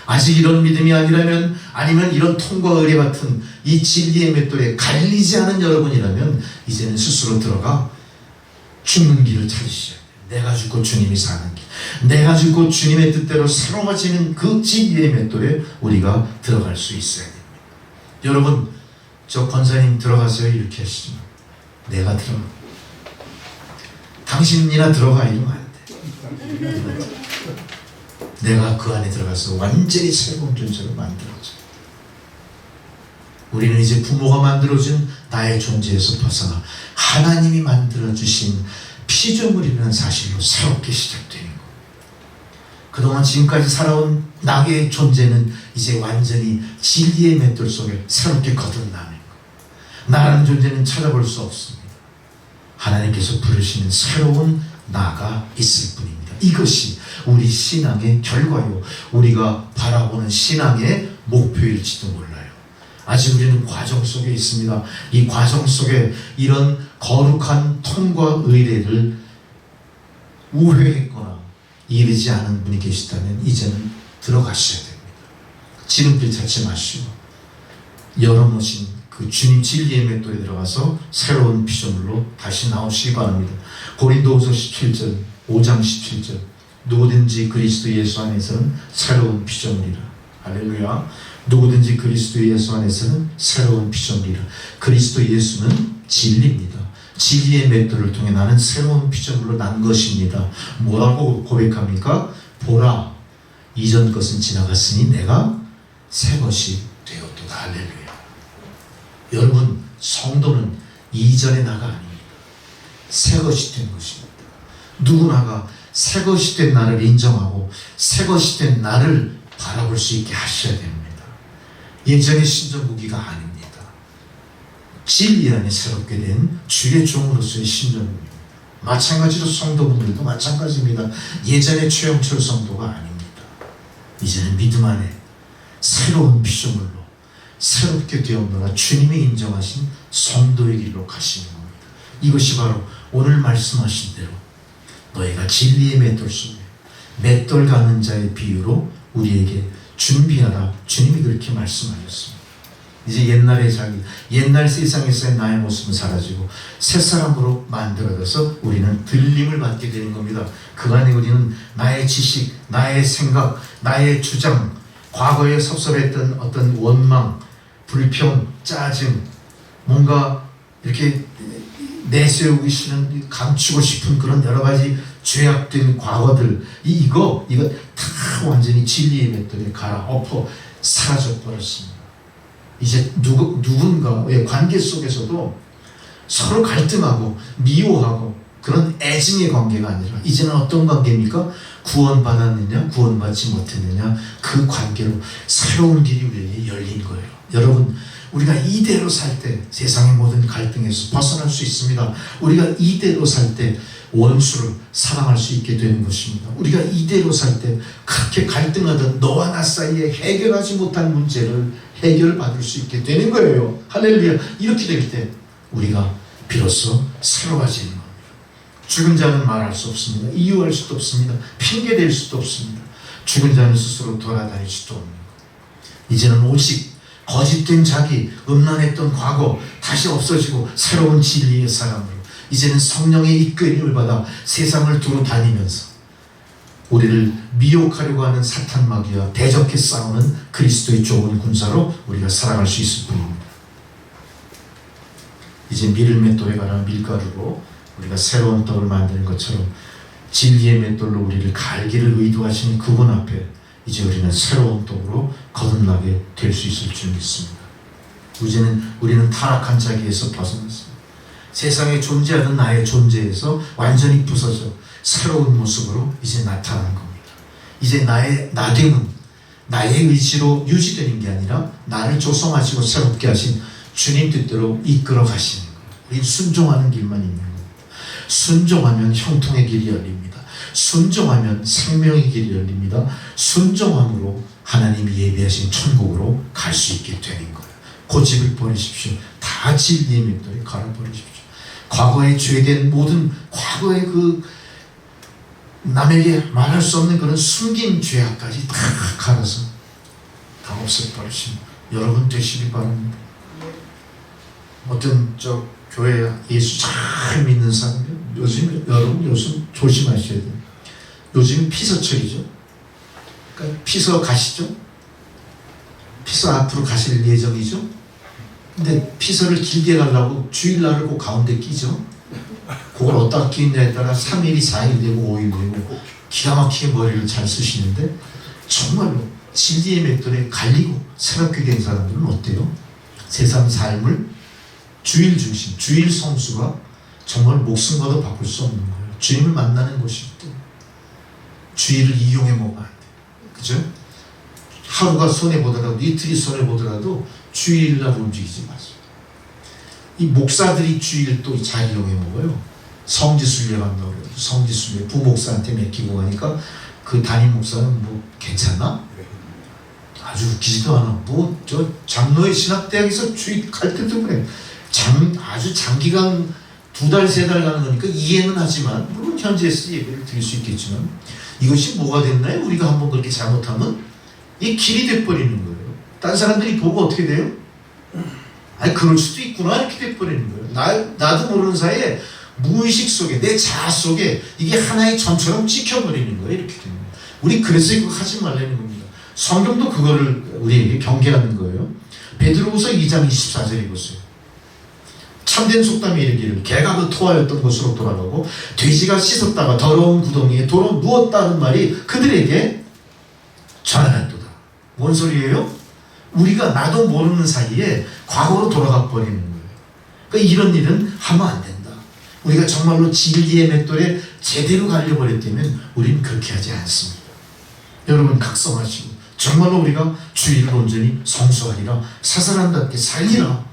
아직 이런 믿음이 아니라면, 아니면 이런 통과 의례 같은 이 진리의 맷돌에 갈리지 않은 여러분이라면 이제는 스스로 들어가 죽는 길을 찾으셔야 돼요. 내가 죽고 주님이 사는 길, 내가 죽고 주님의 뜻대로 새로워지는 그 진리의 맷돌에 우리가 들어갈 수 있어야 됩니다. 여러분, 저 권사님 들어가세요 이렇게 하시죠. 내가 들어가. 당신이나 들어가 이러면 안 돼. 내가 그 안에 들어가서 완전히 새로운 존재로 만들어져. 우리는 이제 부모가 만들어준 나의 존재에서 벗어나 하나님이 만들어주신 피조물이라는 사실로 새롭게 시작되는 것. 그동안 지금까지 살아온 나의 존재는 이제 완전히 진리의 맷돌 속에 새롭게 거듭나는 것. 나라는 존재는 찾아볼 수 없습니다. 하나님께서 부르시는 새로운 나가 있을 뿐입니다. 이것이 우리 신앙의 결과요, 우리가 바라보는 신앙의 목표일지도 몰라요. 아직 우리는 과정 속에 있습니다. 이 과정 속에 이런 거룩한 통과 의례를 우회했거나 이르지 않은 분이 계시다면 이제는 들어가셔야 됩니다. 지름길 찾지 마시고 열어놓으신 그 주님 진리의 맷돌에 들어가서 새로운 피조물로 다시 나오시기 바랍니다. 고린도후서 17절, 5장 17절, 누구든지 그리스도 예수 안에서는 새로운 피조물이라. 할렐루야. 누구든지 그리스도 예수 안에서는 새로운 피조물이라. 그리스도 예수는 진리입니다. 진리의 맷돌을 통해 나는 새로운 피조물로 난 것입니다. 뭐라고 고백합니까? 보라, 이전 것은 지나갔으니 내가 새 것이 되었도다. 할렐루야. 여러분, 성도는 이전의 나가 아닙니다. 새 것이 된 것입니다. 누구나가 새 것이 된 나를 인정하고 새 것이 된 나를 바라볼 수 있게 하셔야 됩니다. 예전의 신정국이가 아닙니다. 진리 안에 새롭게 된 주의 종으로서의 신정국입니다. 마찬가지로 성도분들도 마찬가지입니다. 예전의 최영철 성도가 아닙니다. 이제는 믿음 안에 새로운 피조물로 새롭게 되었노라 주님이 인정하신 성도의 길로 가시는 겁니다. 이것이 바로 오늘 말씀하신 대로 너희가 진리의 맷돌 속에 맷돌 가는 자의 비유로 우리에게 준비하라, 주님이 그렇게 말씀하셨습니다. 이제 옛날 세상에서의 나의 모습은 사라지고 새 사람으로 만들어져서 우리는 들림을 받게 되는 겁니다. 그 안에 우리는 나의 지식, 나의 생각, 나의 주장, 과거에 섭섭했던 어떤 원망, 불평, 짜증, 뭔가 이렇게 내세우기 싫은, 감추고 싶은 그런 여러 가지 죄악된 과거들, 이거 다 완전히 진리의 맷돌에 갈아엎어 사라져 버렸습니다. 이제 누군가의 관계 속에서도 서로 갈등하고 미워하고 그런 애증의 관계가 아니라 이제는 어떤 관계입니까? 구원받았느냐 구원받지 못했느냐, 그 관계로 새로운 길이 우리에게 열린 거예요. 여러분, 우리가 이대로 살 때 세상의 모든 갈등에서 벗어날 수 있습니다. 우리가 이대로 살 때 원수를 사랑할 수 있게 되는 것입니다. 우리가 이대로 살 때 그렇게 갈등하던 너와 나 사이에 해결하지 못한 문제를 해결받을 수 있게 되는 거예요. 할렐루야. 이렇게 될 때 우리가 비로소 새로워지는 겁니다. 죽은 자는 말할 수 없습니다. 이유할 수도 없습니다. 핑계댈 수도 없습니다. 죽은 자는 스스로 돌아다닐 수도 없는 거예요. 이제는 오직 거짓된 자기, 음란했던 과거 다시 없어지고 새로운 진리의 사람으로 이제는 성령의 이끌림을 받아 세상을 두루 다니면서 우리를 미혹하려고 하는 사탄 마귀와 대적해 싸우는 그리스도의 좋은 군사로 우리가 살아갈 수 있을 뿐입니다. 이제 밀을 맷돌에 관한 밀가루로 우리가 새로운 떡을 만드는 것처럼 진리의 맷돌로 우리를 갈기를 의도하시는 그분 앞에 이제 우리는 새로운 떡으로 거듭나게 될 수 있을 줄 믿습니다. 이제는 우리는 타락한 자기에서 벗어났습니다. 세상에 존재하던 나의 존재에서 완전히 부서져 새로운 모습으로 이제 나타나는 겁니다. 이제 나의 나됨은 나의 의지로 유지되는 게 아니라 나를 조성하시고 새롭게 하신 주님 뜻대로 이끌어 가시는 거예요. 우리는 순종하는 길만 있는 겁니다. 순종하면 형통의 길이 열립니다. 순종하면 생명의 길이 열립니다. 순종함으로 하나님이 예비하신 천국으로 갈 수 있게 되는 거예요. 고집을 버리십시오. 다 진리의 맷돌에 갈아버리십시오. 과거에 죄된 모든 과거의 그 남에게 말할 수 없는 그런 숨긴 죄악까지 다 갈아서 다 없애버리신 여러분 되시기 바랍니다. 어떤 교회 예수 잘 믿는 사람들 요즘 조심하셔야 돼요. 요즘 피서철이죠. 그러니까 피서 가시죠. 피서 앞으로 가실 예정이죠. 근데 피서를 길게 가려고 주일날을 꼭 가운데 끼죠. 그걸 어디다 끼느냐에 따라 3일이 4일 되고 5일 되고 기가 막히게 머리를 잘 쓰시는데 정말로 진리의 맷돌에 갈리고 새롭게 된 사람들은 어때요? 세상 삶을 주일 중심, 주일 성수가 정말 목숨 걸어 바꿀 수 없는 거예요. 주님을 만나는 곳이기 때문에 주일을 이용해 먹어야 돼. 그죠? 하루가 손해보더라도 이틀이 손해보더라도 주일날 움직이지 마세요. 이 목사들이 주일 또 잘 이용해 먹어요. 성지순례 간다고 그래요. 성지순례 부목사한테 맡기고 가니까 그 담임 목사는 뭐 괜찮나? 아주 웃기지도 않아. 장로의 신학대학에서 주일 갈 때도 그래. 아주 장기간 2달, 3달 가는 거니까 이해는 하지만 물론 현지에서 예배를 드릴 수 있겠지만 이것이 뭐가 됐나요? 우리가 한번 그렇게 잘못하면 이 길이 돼버리는 거예요. 딴 사람들이 보고 어떻게 돼요? 아니 그럴 수도 있구나 이렇게 돼버리는 거예요. 나도 모르는 사이에 무의식 속에 내 자아 속에 이게 하나의 점처럼 찍혀버리는 거예요. 이렇게 되는 거예요. 우리 그래서 이거 하지 말라는 겁니다. 성경도 그거를 우리에게 경계하는 거예요. 베드로후서 2장 24절에 보세요. 참된 속담이 이르기를 개가 그 토하였던 곳으로 돌아가고 돼지가 씻었다가 더러운 구덩이에 도로 누웠다는 말이 그들에게 전하였도다. 뭔 소리예요? 우리가 나도 모르는 사이에 과거로 돌아가 버리는 거예요. 그러니까 이런 일은 하면 안 된다. 우리가 정말로 진리의 맷돌에 제대로 갈려버렸다면 우리는 그렇게 하지 않습니다. 여러분 각성하시고 정말로 우리가 주의를 온전히 성수하리라. 사사람답게 살리라.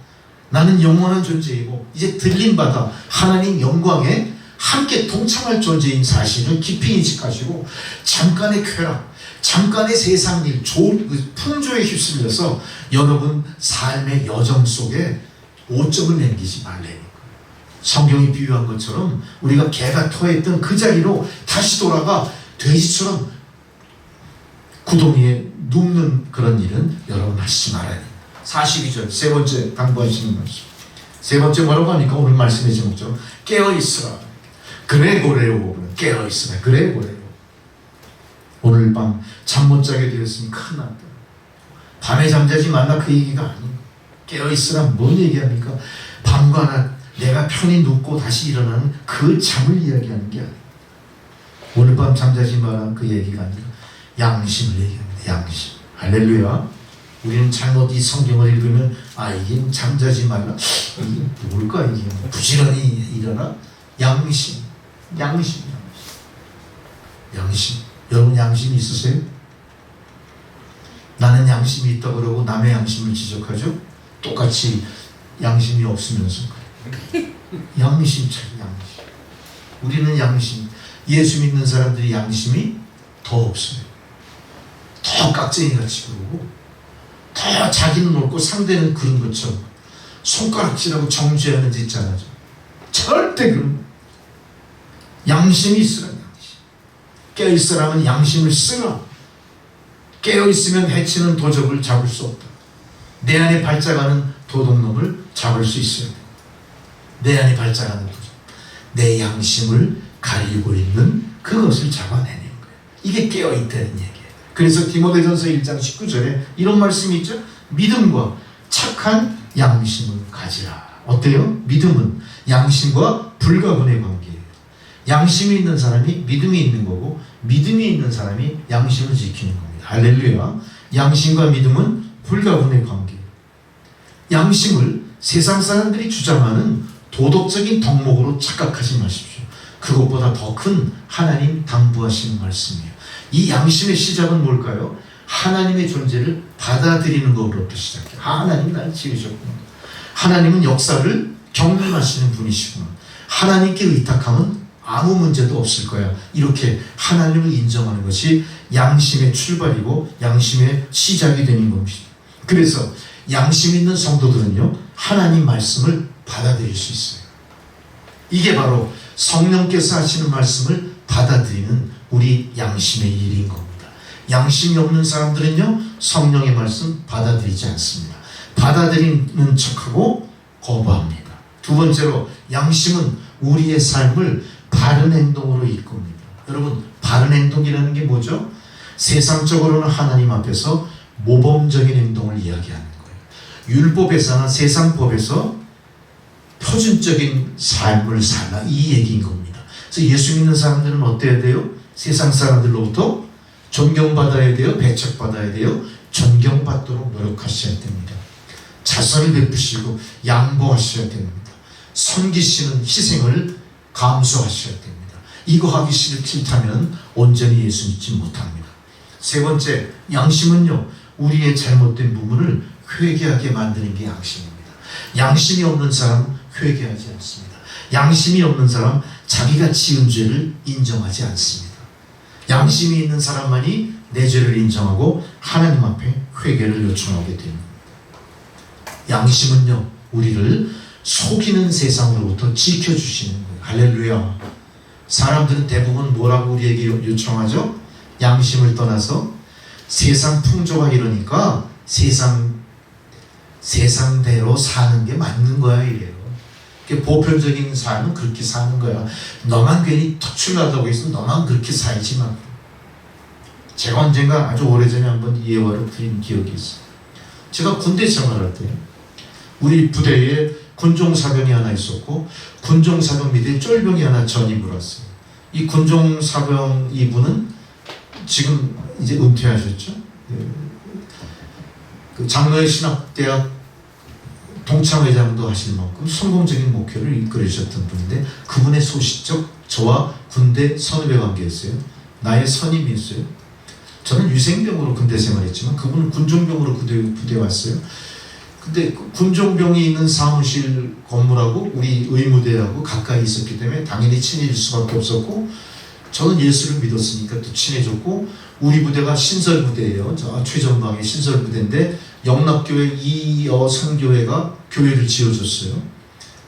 나는 영원한 존재이고 이제 들림받아 하나님 영광에 함께 동참할 존재인 사실을 깊이 인식하시고 잠깐의 쾌락, 잠깐의 세상 일, 좋은 풍조에 휩쓸려서 여러분 삶의 여정 속에 오점을 남기지 말래요. 성경이 비유한 것처럼 우리가 개가 토했던 그 자리로 다시 돌아가 돼지처럼 구덩이에 눕는 그런 일은 여러분 하시지 말아야 돼요. 42절 세 번째 당부하시는 말씀. 세 번째 뭐라고 하니까 오늘 말씀의 제목처럼 깨어있으라. 그래 고래요. 깨어있으라. 그래 고래요. 오늘 밤 잠 못 자게 되었으니 큰일 났다. 밤에 잠자지 말라 그 얘기가 아니에요. 깨어있으라 뭔 얘기합니까? 밤과 낮 내가 편히 눕고 다시 일어나는 그 잠을 이야기하는 게 아니에요. 오늘 밤 잠자지 마라 그 얘기가 아니라 양심을 얘기합니다. 양심. 할렐루야. 우리는 잘못 이 성경을 읽으면 이게 잠자지 말라. 이게 뭘까 이게. 부지런히 일어나. 양심. 양심. 양심. 여러분 양심이 있으세요? 나는 양심이 있다 그러고 남의 양심을 지적하죠? 똑같이 양심이 없으면서 양심 참 양심. 우리는 양심. 예수 믿는 사람들이 양심이 더 없어요. 더 깍쟁이같이 그러고 더 자기는 옳고 상대는 그런 것처럼 손가락질하고 정죄하는 짓 있잖아요. 절대 그런 양심이 있으라. 양심. 깨어있으라면 양심을 쓰라. 깨어있으면 해치는 도적을 잡을 수 없다. 내 안에 발작하는 도둑놈을 잡을 수 있어야 돼. 내 안에 발작하는 도적. 내 양심을 가리고 있는 그것을 잡아내는 거예요. 이게 깨어있다는 얘기예요. 그래서 디모데전서 1장 19절에 이런 말씀이 있죠. 믿음과 착한 양심을 가지라. 어때요? 믿음은 양심과 불가분의 관계예요. 양심이 있는 사람이 믿음이 있는 거고 믿음이 있는 사람이 양심을 지키는 겁니다. 할렐루야. 양심과 믿음은 불가분의 관계예요. 양심을 세상 사람들이 주장하는 도덕적인 덕목으로 착각하지 마십시오. 그것보다 더 큰 하나님 당부하시는 말씀이에요. 이 양심의 시작은 뭘까요? 하나님의 존재를 받아들이는 것으로부터 시작해요. 하나님 날 지으셨구나. 하나님은 역사를 경륜하시는 분이시구나. 하나님께 의탁하면 아무 문제도 없을 거야. 이렇게 하나님을 인정하는 것이 양심의 출발이고 양심의 시작이 되는 겁니다. 그래서 양심 있는 성도들은요, 하나님 말씀을 받아들일 수 있어요. 이게 바로 성령께서 하시는 말씀을 받아들이는 우리 양심의 일인 겁니다. 양심이 없는 사람들은요, 성령의 말씀 받아들이지 않습니다. 받아들이는 척하고 거부합니다. 두 번째로 양심은 우리의 삶을 바른 행동으로 이끕니다. 여러분, 바른 행동이라는 게 뭐죠? 세상적으로는 하나님 앞에서 모범적인 행동을 이야기하는 거예요. 율법에서나 세상법에서 표준적인 삶을 살라, 이 얘기인 겁니다. 그래서 예수 믿는 사람들은 어때야 돼요? 세상 사람들로부터 존경받아야 돼요? 배척받아야 돼요? 존경받도록 노력하셔야 됩니다. 자선을 베푸시고 양보하셔야 됩니다. 섬기시는 희생을 감수하셔야 됩니다. 이거 하기 싫다면 온전히 예수 믿지 못합니다. 세 번째, 양심은요, 우리의 잘못된 부분을 회개하게 만드는 게 양심입니다. 양심이 없는 사람은 회개하지 않습니다. 양심이 없는 사람, 자기가 지은 죄를 인정하지 않습니다. 양심이 있는 사람만이 내 죄를 인정하고 하나님 앞에 회개를 요청하게 됩니다. 양심은요, 우리를 속이는 세상으로부터 지켜주시는 거예요. 할렐루야. 사람들은 대부분 뭐라고 우리에게 요청하죠? 양심을 떠나서 세상 풍조가 이러니까 세상대로 사는 게 맞는 거야, 이래요. 보편적인 삶은 그렇게 사는 거야. 너만 괜히 특출나다고 해서 너만 그렇게 살지 마. 제가 언젠가 아주 오래전에 한번 예화를 드린 기억이 있어요. 제가 군대 생활할 때 우리 부대에 군종사병이 하나 있었고 군종사병 밑에 쫄병이 하나 전입을 왔어요. 이 군종사병 이분은 지금 이제 은퇴하셨죠. 그 장로의 신학대학 동창회장도 하실 만큼 성공적인 목회를 이끌으셨던 분인데 그분의 소시적 저와 군대 선후배 관계였어요. 나의 선임이었어요. 저는 유생병으로 군대 생활했지만 그분은 군종병으로 부대에 왔어요. 근데 그 군종병이 있는 사무실 건물하고 우리 의무대하고 가까이 있었기 때문에 당연히 친해질 수밖에 없었고 저는 예수를 믿었으니까 또 친해졌고 우리 부대가 신설부대예요. 저 최전방의 신설부대인데 영락교회 이여성교회가 교회를 지어줬어요.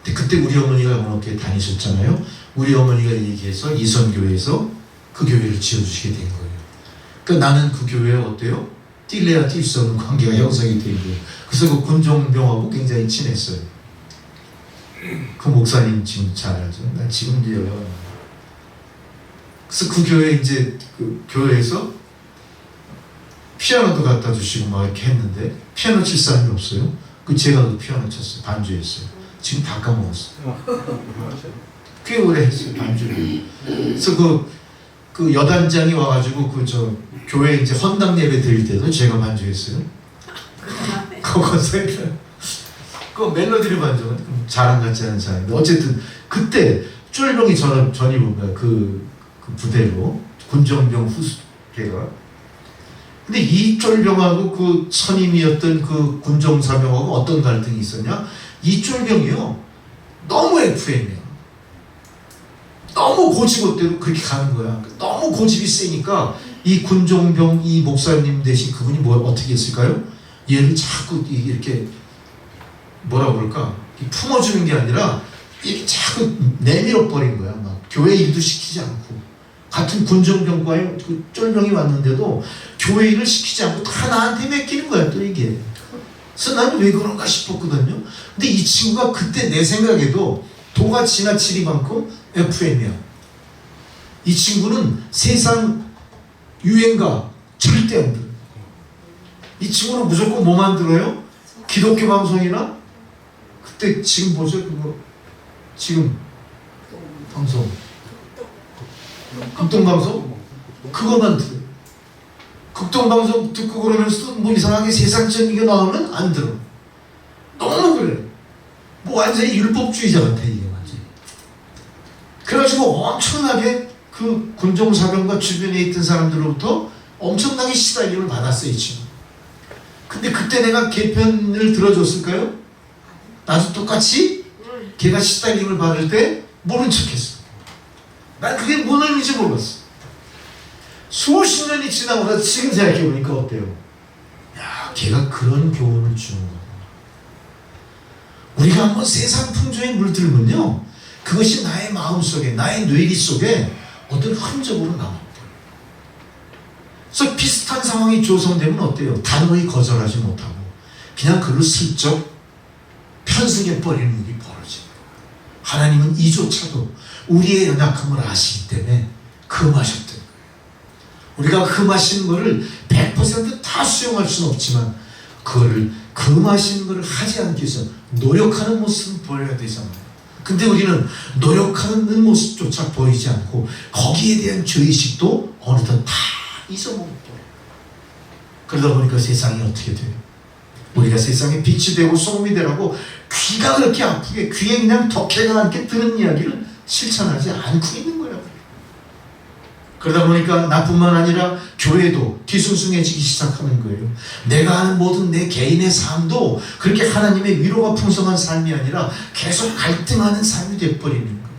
근데 그때 우리 어머니가 영락교회 다니셨잖아요. 우리 어머니가 얘기해서 이선교회에서 그 교회를 지어주시게 된 거예요. 그러니까 나는 그 교회에 어때요? 뛸래야 뛸 수 없는 관계가 형성이 된 거예요. 그래서 그 군종병하고 굉장히 친했어요. 그 목사님 지금 잘 알죠? 난 지금도 여러. 그래서 그 교회 이제 그 교회에서 피아노도 갖다 주시고 막 이렇게 했는데 피아노 칠 사람이 없어요. 그 제가 그 피아노 쳤어요. 반주했어요. 지금 다 까먹었어요. 꽤 오래 했어요. 반주를. 그래서 그 여단장이 와가지고 그 저 교회 이제 헌당 예배 드릴 때도 제가 반주했어요. 거기서 그 멜로디를 반주는 자랑 같지 않은 사람인데 어쨌든 그때 쫄병이 전입은 거야. 그 부대로 군정병 후수계가. 근데 이 쫄병하고 그 선임이었던 그 군정사병하고 어떤 갈등이 있었냐? 이 쫄병이요 너무 FM이야. 너무 고집대로 그렇게 가는 거야. 너무 고집이 세니까 이 군종병 이 목사님 대신 그분이 어떻게 했을까요? 얘를 자꾸 이렇게 뭐라 그럴까? 품어주는 게 아니라 이렇게 자꾸 내밀어 버린 거야. 막 교회 일도 시키지 않고 같은 군종병과의 그 쫄병이 왔는데도 교회 일을 시키지 않고 다 나한테 맡기는 거야. 또 이게. 그래서 나는 왜 그런가 싶었거든요. 근데 이 친구가 그때 내 생각에도 도가 지나치리만큼 FM이야. 이 친구는 세상 유행가 절대 안 들어. 이 친구는 무조건 뭐만 들어요? 기독교 방송이나 그때 지금 뭐죠? 그거 지금 방송 극동방송? 그거만 들어요. 극동방송 듣고 그러면서도 뭐 이상하게 세상적인 게 나오면 안 들어. 너무 그래. 뭐 완전히 율법주의자 같아 이게 완전히. 그래가지고 엄청나게 그 군종사병과 주변에 있던 사람들로부터 엄청나게 시달림을 받았어요 이 친구. 근데 그때 내가 개편을 들어줬을까요? 나도 똑같이 걔가 시달림을 받을 때 모른 척했어. 난 그게 뭔 의미인지 몰랐어. 수십 년이 지나고 나서 지금 생각해보니까 어때요? 야, 걔가 그런 교훈을 주는 거야. 우리가 한번 세상 풍조에 물들면요, 그것이 나의 마음속에, 나의 뇌리 속에 어떤 흔적으로 남아버려요. 그래서 비슷한 상황이 조성되면 어때요? 단호히 거절하지 못하고 그냥 그걸 슬쩍 편승해버리는 일이 벌어져요. 하나님은 이조차도 우리의 연약함을 아시기 때문에 금하셨던 거예요. 우리가 금하신 것을 100% 다 수용할 수는 없지만 그거를 금하신 것을 하지 않기 위해서 노력하는 모습을 보여야 되잖아요. 근데 우리는 노력하는 모습조차 보이지 않고 거기에 대한 죄의식도 어느덧 다 잊어먹고 그러다 보니까 세상이 어떻게 돼요? 우리가 세상에 빛이 되고 소금이 되라고 귀가 그렇게 아프게 귀에 그냥 덕해가 않게 드는 이야기를 실천하지 않고 있는 거예요. 그러다 보니까 나뿐만 아니라 교회도 뒤숭숭해지기 시작하는 거예요. 내가 하는 모든 내 개인의 삶도 그렇게 하나님의 위로가 풍성한 삶이 아니라 계속 갈등하는 삶이 되어버리는 거예요.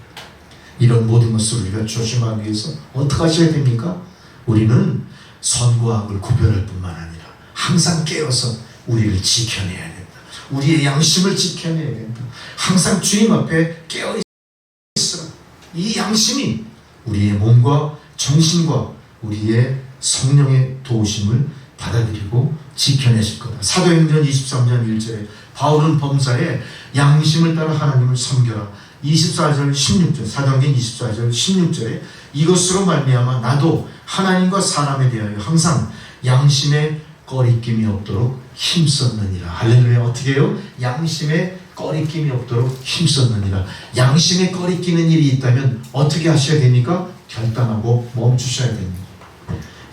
이런 모든 것을 우리가 조심하기 위해서 어떻게 하셔야 됩니까? 우리는 선과 악을 구별할 뿐만 아니라 항상 깨어서 우리를 지켜내야 된다. 우리의 양심을 지켜내야 된다. 항상 주님 앞에 깨어있으라. 이 양심이 우리의 몸과 정신과 우리의 성령의 도우심을 받아들이고 지켜내실 거다. 사도행전 23장 1절에 바울은 범사에 양심을 따라 하나님을 섬겨라. 24절 16절 사도행전 24절 16절에 이것으로 말미암아 나도 하나님과 사람에 대하여 항상 양심에 꺼리낌이 없도록 힘썼느니라. 할렐루야. 어떻게 해요? 양심에 꺼리낌이 없도록 힘썼느니라. 양심에 꺼리끼는 일이 있다면 어떻게 하셔야 됩니까? 결단하고 멈추셔야 됩니다.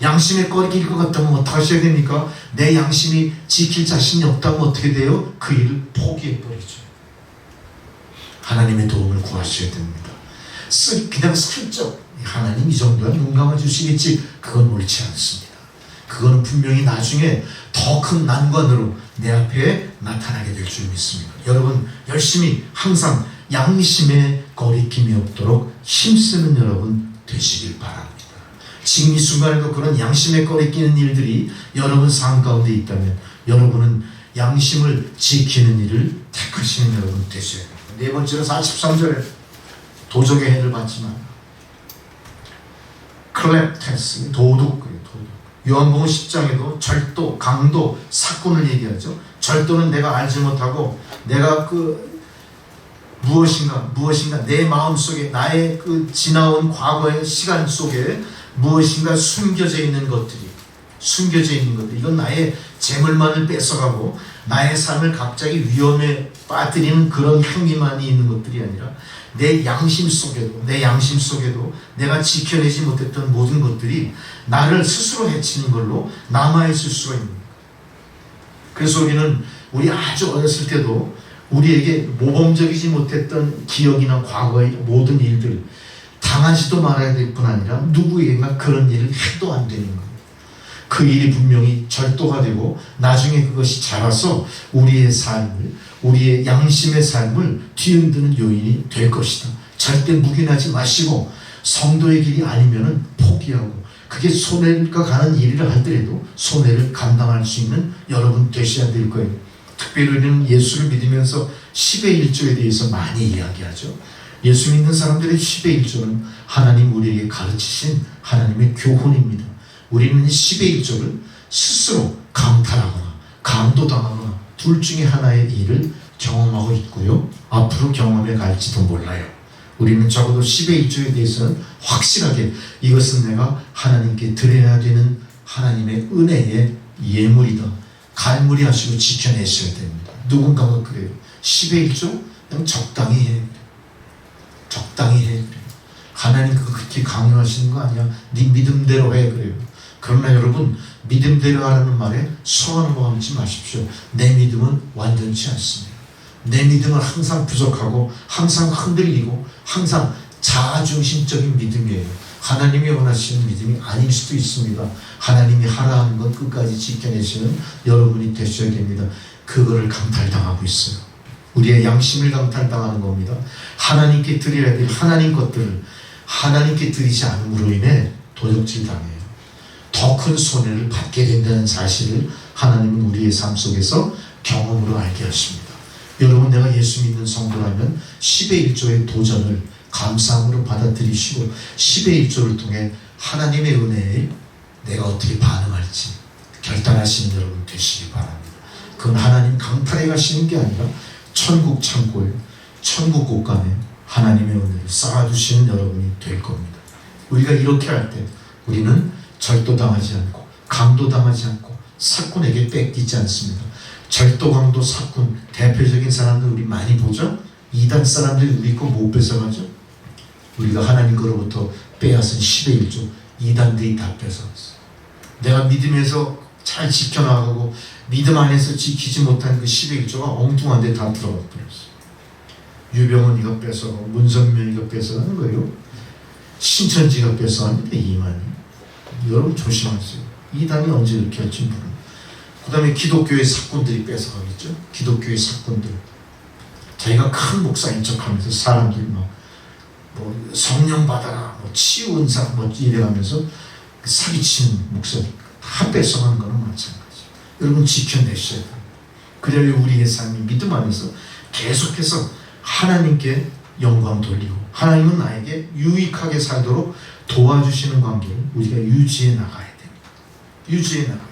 양심의 거리낄 것 같다면 어떡하셔야 됩니까? 내 양심이 지킬 자신이 없다면 어떻게 돼요? 그 일을 포기해버리죠. 하나님의 도움을 구하셔야 됩니다. 그냥 슬쩍 하나님 이 정도야 눈 감아주시겠지, 그건 옳지 않습니다. 그거는 분명히 나중에 더 큰 난관으로 내 앞에 나타나게 될 줄 믿습니다. 여러분 열심히 항상 양심의 거리낌이 없도록 힘쓰는 여러분 되시길 바랍니다. 지금 이 순간에도 그런 양심의 거리끼는 일들이 여러분 삶 가운데 있다면 여러분은 양심을 지키는 일을 택하시는 여러분 되셔야 됩니다. 네 번째로 43절에 도적의 해를 받지만 클랩테스, 도둑. 요한복음 10장에도 절도, 강도, 사건을 얘기하죠. 절도는 내가 알지 못하고 내가 무엇인가 내 마음속에 나의 지나온 과거의 시간 속에 무엇인가 숨겨져 있는 것들이 이건 나의 재물만을 뺏어가고 나의 삶을 갑자기 위험에 빠뜨리는 그런 행위만이 있는 것들이 아니라 내 양심 속에도 내가 지켜내지 못했던 모든 것들이 나를 스스로 해치는 걸로 남아있을 수가 있는 거예요. 그래서 우리 아주 어렸을 때도 우리에게 모범적이지 못했던 기억이나 과거의 모든 일들 당하지도 말아야 될 뿐 아니라 누구에게나 그런 일을 해도 안 되는 거예요. 그 일이 분명히 절도가 되고 나중에 그것이 자라서 우리의 양심의 삶을 뒤흔드는 요인이 될 것이다. 절대 묵인하지 마시고 성도의 길이 아니면은 포기하고 그게 손해가 가는 일이라 하더라도 손해를 감당할 수 있는 여러분 되셔야 될 거예요. 특별히 우리는 예수를 믿으면서 10의 1조에 대해서 많이 이야기하죠. 예수 믿는 사람들의 10의 1조는 하나님 우리에게 가르치신 하나님의 교훈입니다. 우리는 10의 1조를 스스로 강탈하거나 강도당하거나 둘 중에 하나의 일을 경험하고 있고요. 앞으로 경험해 갈지도 몰라요. 우리는 적어도 10의 1조에 대해서는 확실하게 이것은 내가 하나님께 드려야 되는 하나님의 은혜의 예물이다. 갈무리 하시고 지켜내셔야 됩니다. 누군가가 그래요. 10의 1조 그냥 적당히 해. 하나님 그거 그렇게 강요하시는 거 아니야. 네 믿음대로 해 그래요. 그러나 여러분 믿음대로 하라는 말에 소원을 범하지 마십시오. 내 믿음은 완전치 않습니다. 내 믿음은 항상 부족하고 항상 흔들리고 항상 자아중심적인 믿음이에요. 하나님이 원하시는 믿음이 아닐 수도 있습니다. 하나님이 하라 하는 것 끝까지 지켜내시는 여러분이 되셔야 됩니다. 그거를 강탈당하고 있어요. 우리의 양심을 강탈당하는 겁니다. 하나님께 드려야 될 하나님 것들을 하나님께 드리지 않음으로 인해 도적질 당해요. 더 큰 손해를 받게 된다는 사실을 하나님은 우리의 삶 속에서 경험으로 알게 하십니다. 여러분 내가 예수 믿는 성도라면 10의 1조의 도전을 감사함으로 받아들이시고 10의 1조를 통해 하나님의 은혜에 내가 어떻게 반응할지 결단하시는 여러분 되시기 바랍니다. 그건 하나님 강탈해 가시는 게 아니라 천국 창고에 천국 곳간에 하나님의 은혜를 쌓아두시는 여러분이 될 겁니다. 우리가 이렇게 할 때 우리는 절도당하지 않고 강도당하지 않고 사꾼에게 뺏기지 않습니다. 절도, 강도, 사꾼 대표적인 사람들 우리 많이 보죠. 이단 사람들이 우리 거 못 뺏어가죠. 우리가 하나님 거로부터 빼앗은 10의 1조 이단들이 다 뺏어갔어요. 내가 믿음에서 잘 지켜나가고 믿음 안에서 지키지 못한 그 10의 1조가 엉뚱한 데 다 들어가 버렸어요. 유병헌이가 뺏어가고 문선명이가 뺏어가는 거예요. 신천지가 뺏어갑니다. 이만희. 여러분 조심하세요. 이단이 언제 이렇게 할지 모릅니다. 그 다음에 기독교의 사꾼들이 뺏어가겠죠. 기독교의 사꾼들 자기가 큰 목사인 척하면서 사람들 뭐 성령 받아라 뭐 치유 은사 뭐 이래가면서 사기치는 목사님 다 뺏어가는 거는 마찬가지예요. 여러분 지켜내셔야 돼요. 그래야 우리의 삶이 믿음 안에서 계속해서 하나님께 영광 돌리고 하나님은 나에게 유익하게 살도록 도와주시는 관계를 우리가 유지해 나가야 됩니다. 유지해 나가야 돼요.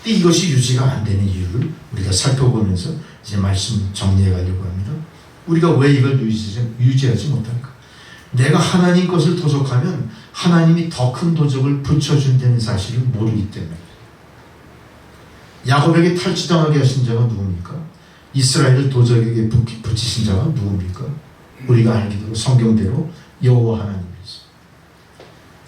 근데 이것이 유지가 안 되는 이유를 우리가 살펴보면서 이제 말씀 정리해 가려고 합니다. 우리가 왜 이걸 유지하지 못할까? 내가 하나님 것을 도적하면 하나님이 더 큰 도적을 붙여준다는 사실을 모르기 때문에. 야곱에게 탈취당하게 하신 자가 누굽니까? 이스라엘을 도적에게 붙이신 자가 누굽니까? 우리가 알기로 성경대로 여호와 하나님이었어요.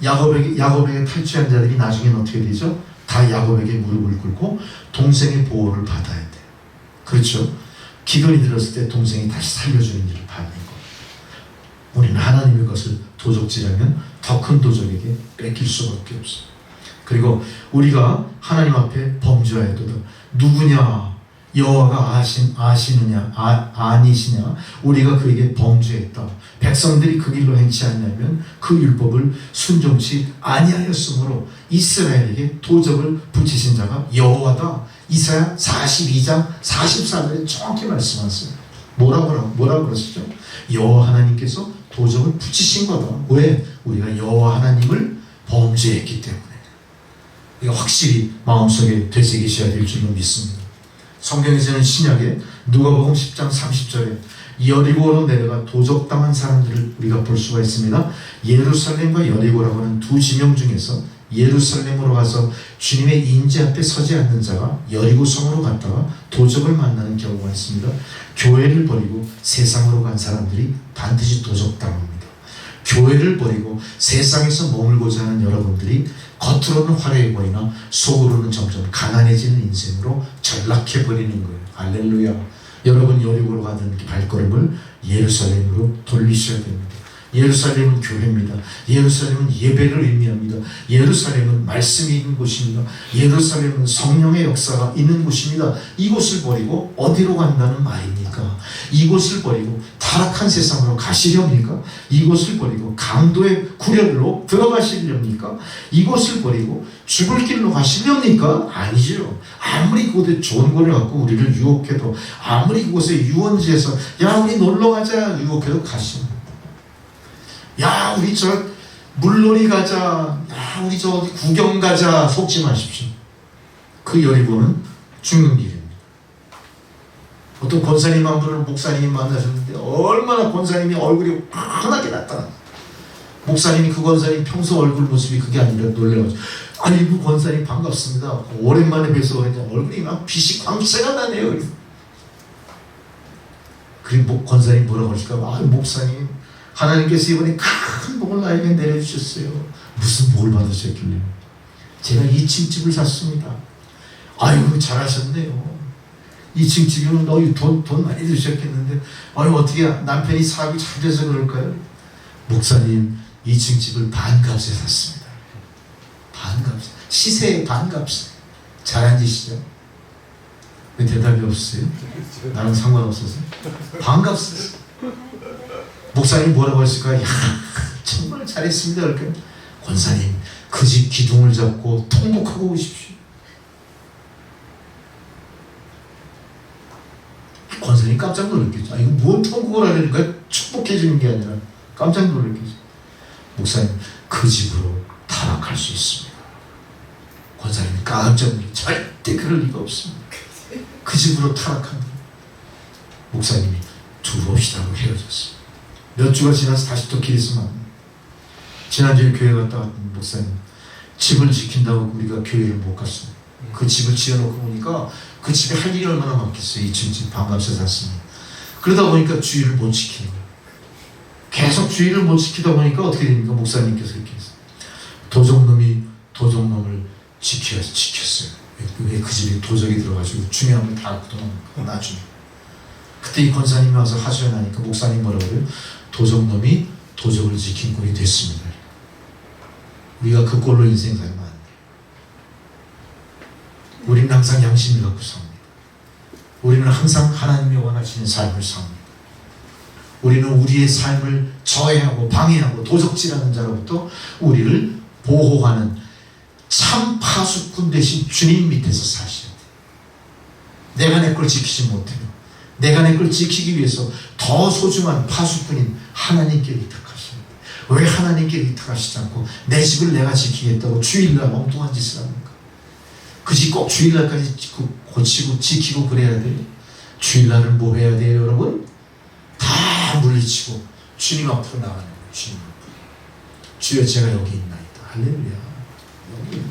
야곱에게 탈취한 자들이 나중에는 어떻게 되죠? 다 야곱에게 무릎을 꿇고 동생의 보호를 받아야 돼요. 그렇죠? 기근이 들었을 때 동생이 다시 살려주는 일을 받는 거. 우리는 하나님의 것을 도적질하면 더 큰 도적에게 뺏길 수밖에 없어요. 그리고 우리가 하나님 앞에 범죄하여도 누구냐? 여호와가 아니시냐? 우리가 그에게 범죄했다. 백성들이 그 길로 행치 않냐면 그 율법을 순종치 아니하였으므로 이스라엘에게 도적을 붙이신 자가 여호와다. 이사야 42장 44절에 정확히 말씀하세요. 뭐라고 그러시죠? 여호와 하나님께서 도적을 붙이신 거다. 왜? 우리가 여호와 하나님을 범죄했기 때문에. 이거 확실히 마음속에 되새기셔야 될 줄로 믿습니다. 성경에서는 신약에 누가복음 10장 30절에 여리고로 내려가 도적당한 사람들을 우리가 볼 수가 있습니다. 예루살렘과 여리고라고 하는 두 지명 중에서 예루살렘으로 가서 주님의 인재 앞에 서지 않는 자가 여리고 성으로 갔다가 도적을 만나는 경우가 있습니다. 교회를 버리고 세상으로 간 사람들이 반드시 도적당합니다. 교회를 버리고 세상에서 머물고자 하는 여러분들이 겉으로는 화려해 보이나 속으로는 점점 가난해지는 인생으로 전락해 버리는 거예요. 할렐루야. 여러분 여리고로 가는 발걸음을 예루살렘으로 돌리셔야 됩니다. 예루살렘은 교회입니다. 예루살렘은 예배를 의미합니다. 예루살렘은 말씀이 있는 곳입니다. 예루살렘은 성령의 역사가 있는 곳입니다. 이곳을 버리고 어디로 간다는 말입니까? 이곳을 버리고 타락한 세상으로 가시렵니까? 이곳을 버리고 강도의 구렬로 들어가시렵니까? 이곳을 버리고 죽을 길로 가시렵니까? 아니죠. 아무리 그곳에 좋은 거를 갖고 우리를 유혹해도, 아무리 그곳에 유원지에서 야 우리 놀러 가자 유혹해도 가시는, 야 우리 저 물놀이 가자, 야 우리 저 어디 구경 가자, 속지 마십시오. 그 여리고는 죽는 길입니다. 어떤 권사님 한 분을 목사님이 만나셨는데 얼마나 권사님이 얼굴이 환하게 나타나. 목사님이 그 권사님 평소 얼굴 모습이 그게 아니라 놀래가지고, 아니 그 권사님 반갑습니다. 오랜만에 뵈서 그런지 얼굴이 막 빛이 광채가 나네요. 그리고 권사님 뭐라고 하실까? 아 목사님 하나님께서 이번에 큰 복을 나에게 내려주셨어요. 무슨 복을 받으셨길래? 제가 2층 집을 샀습니다. 아유 잘하셨네요. 2층 집이면 돈 많이 드셨겠는데 아유 어떻게 남편이 사업이 잘 돼서 그럴까요? 목사님 2층 집을 반값에 샀습니다. 반값에, 시세의 반값에. 잘한 짓이죠? 왜 대답이 없어요? 나는 상관없어서 반값에. 목사님 뭐라고 했을까요? 야, 정말 잘했습니다. 그러니까 권사님 그 집 기둥을 잡고 통곡하고 오십시오. 권사님 깜짝 놀랐겠죠. 아, 이거 뭔 통곡을 하려니까 축복해 주는 게 아니라 깜짝 놀랐겠죠. 목사님 그 집으로 타락할 수 있습니다. 권사님 깜짝 놀랐죠. 절대 그럴 리가 없습니다. 그 집으로 타락한다. 목사님이 두루 옵시다고 헤어졌어요. 몇 주가 지나서 다시 또 길에서 만나. 지난주에 교회 갔다 왔던 목사님 집을 지킨다고 우리가 교회를 못 갔어요. 그 집을 지어놓고 보니까 그 집에 할 일이 얼마나 많겠어요. 2층 집 반값에 샀으니. 그러다 보니까 주의를 못 지키는 거예요. 계속 주의를 못 지키다 보니까 어떻게 됩니까? 목사님께서 이렇게 했어요. 도적놈이 도적놈을 지켰어요. 왜 그 집에 도적이 들어가지고 중요한 걸 다 걷어놓고 나중에. 그때 이 권사님이 와서 하소연 하니까 목사님 뭐라고 그래요? 도적놈이 도적을 지킨 꼴이 됐습니다. 우리가 그 꼴로 인생 살면 안 돼요. 우리는 항상 양심을 갖고 삽니다. 우리는 항상 하나님이 원하시는 삶을 삽니다. 우리는 우리의 삶을 저해하고 방해하고 도적질하는 자로부터 우리를 보호하는 참 파수꾼 대신 주님 밑에서 사셔야 돼요. 내가 내 걸 지키지 못해요. 내가 내 걸 지키기 위해서 더 소중한 파수꾼인 하나님께 의탁하셔야 돼요. 왜 하나님께 의탁하시지 않고 내 집을 내가 지키겠다고 주일날 엉뚱한 짓을 합니까? 그 집 꼭 주일날까지 고치고 지키고 그래야 돼요. 주일날은 뭐 해야 돼요 여러분? 다 물리치고 주님 앞으로 나가는 거예요. 주님 앞으로. 주여 제가 여기 있나이다. 할렐루야. 여기 있나.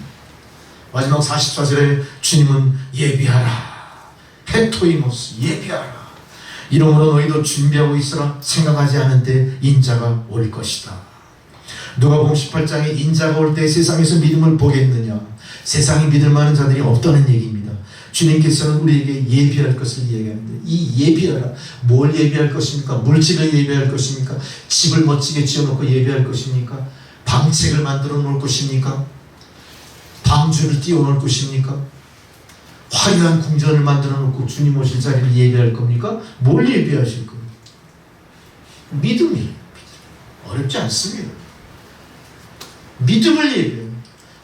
마지막 44절에 주님은 예비하라. 페토이모스 예비하라. 이러므로 너희도 준비하고 있으라. 생각하지 않은 때 인자가 올 것이다. 누가복음 18장에 인자가 올 때 세상에서 믿음을 보겠느냐. 세상에 믿을 만한 자들이 없다는 얘기입니다. 주님께서는 우리에게 예비할 것을 얘기하는데, 이 예비하라, 뭘 예비할 것입니까? 물질을 예비할 것입니까? 집을 멋지게 지어놓고 예비할 것입니까? 방책을 만들어 놓을 것입니까? 방주를 띄워 놓을 것입니까? 화려한 궁전을 만들어 놓고 주님 오실 자리를 예비할 겁니까? 뭘 예비하실 겁니까? 믿음이 어렵지 않습니다. 믿음을 예비합니다.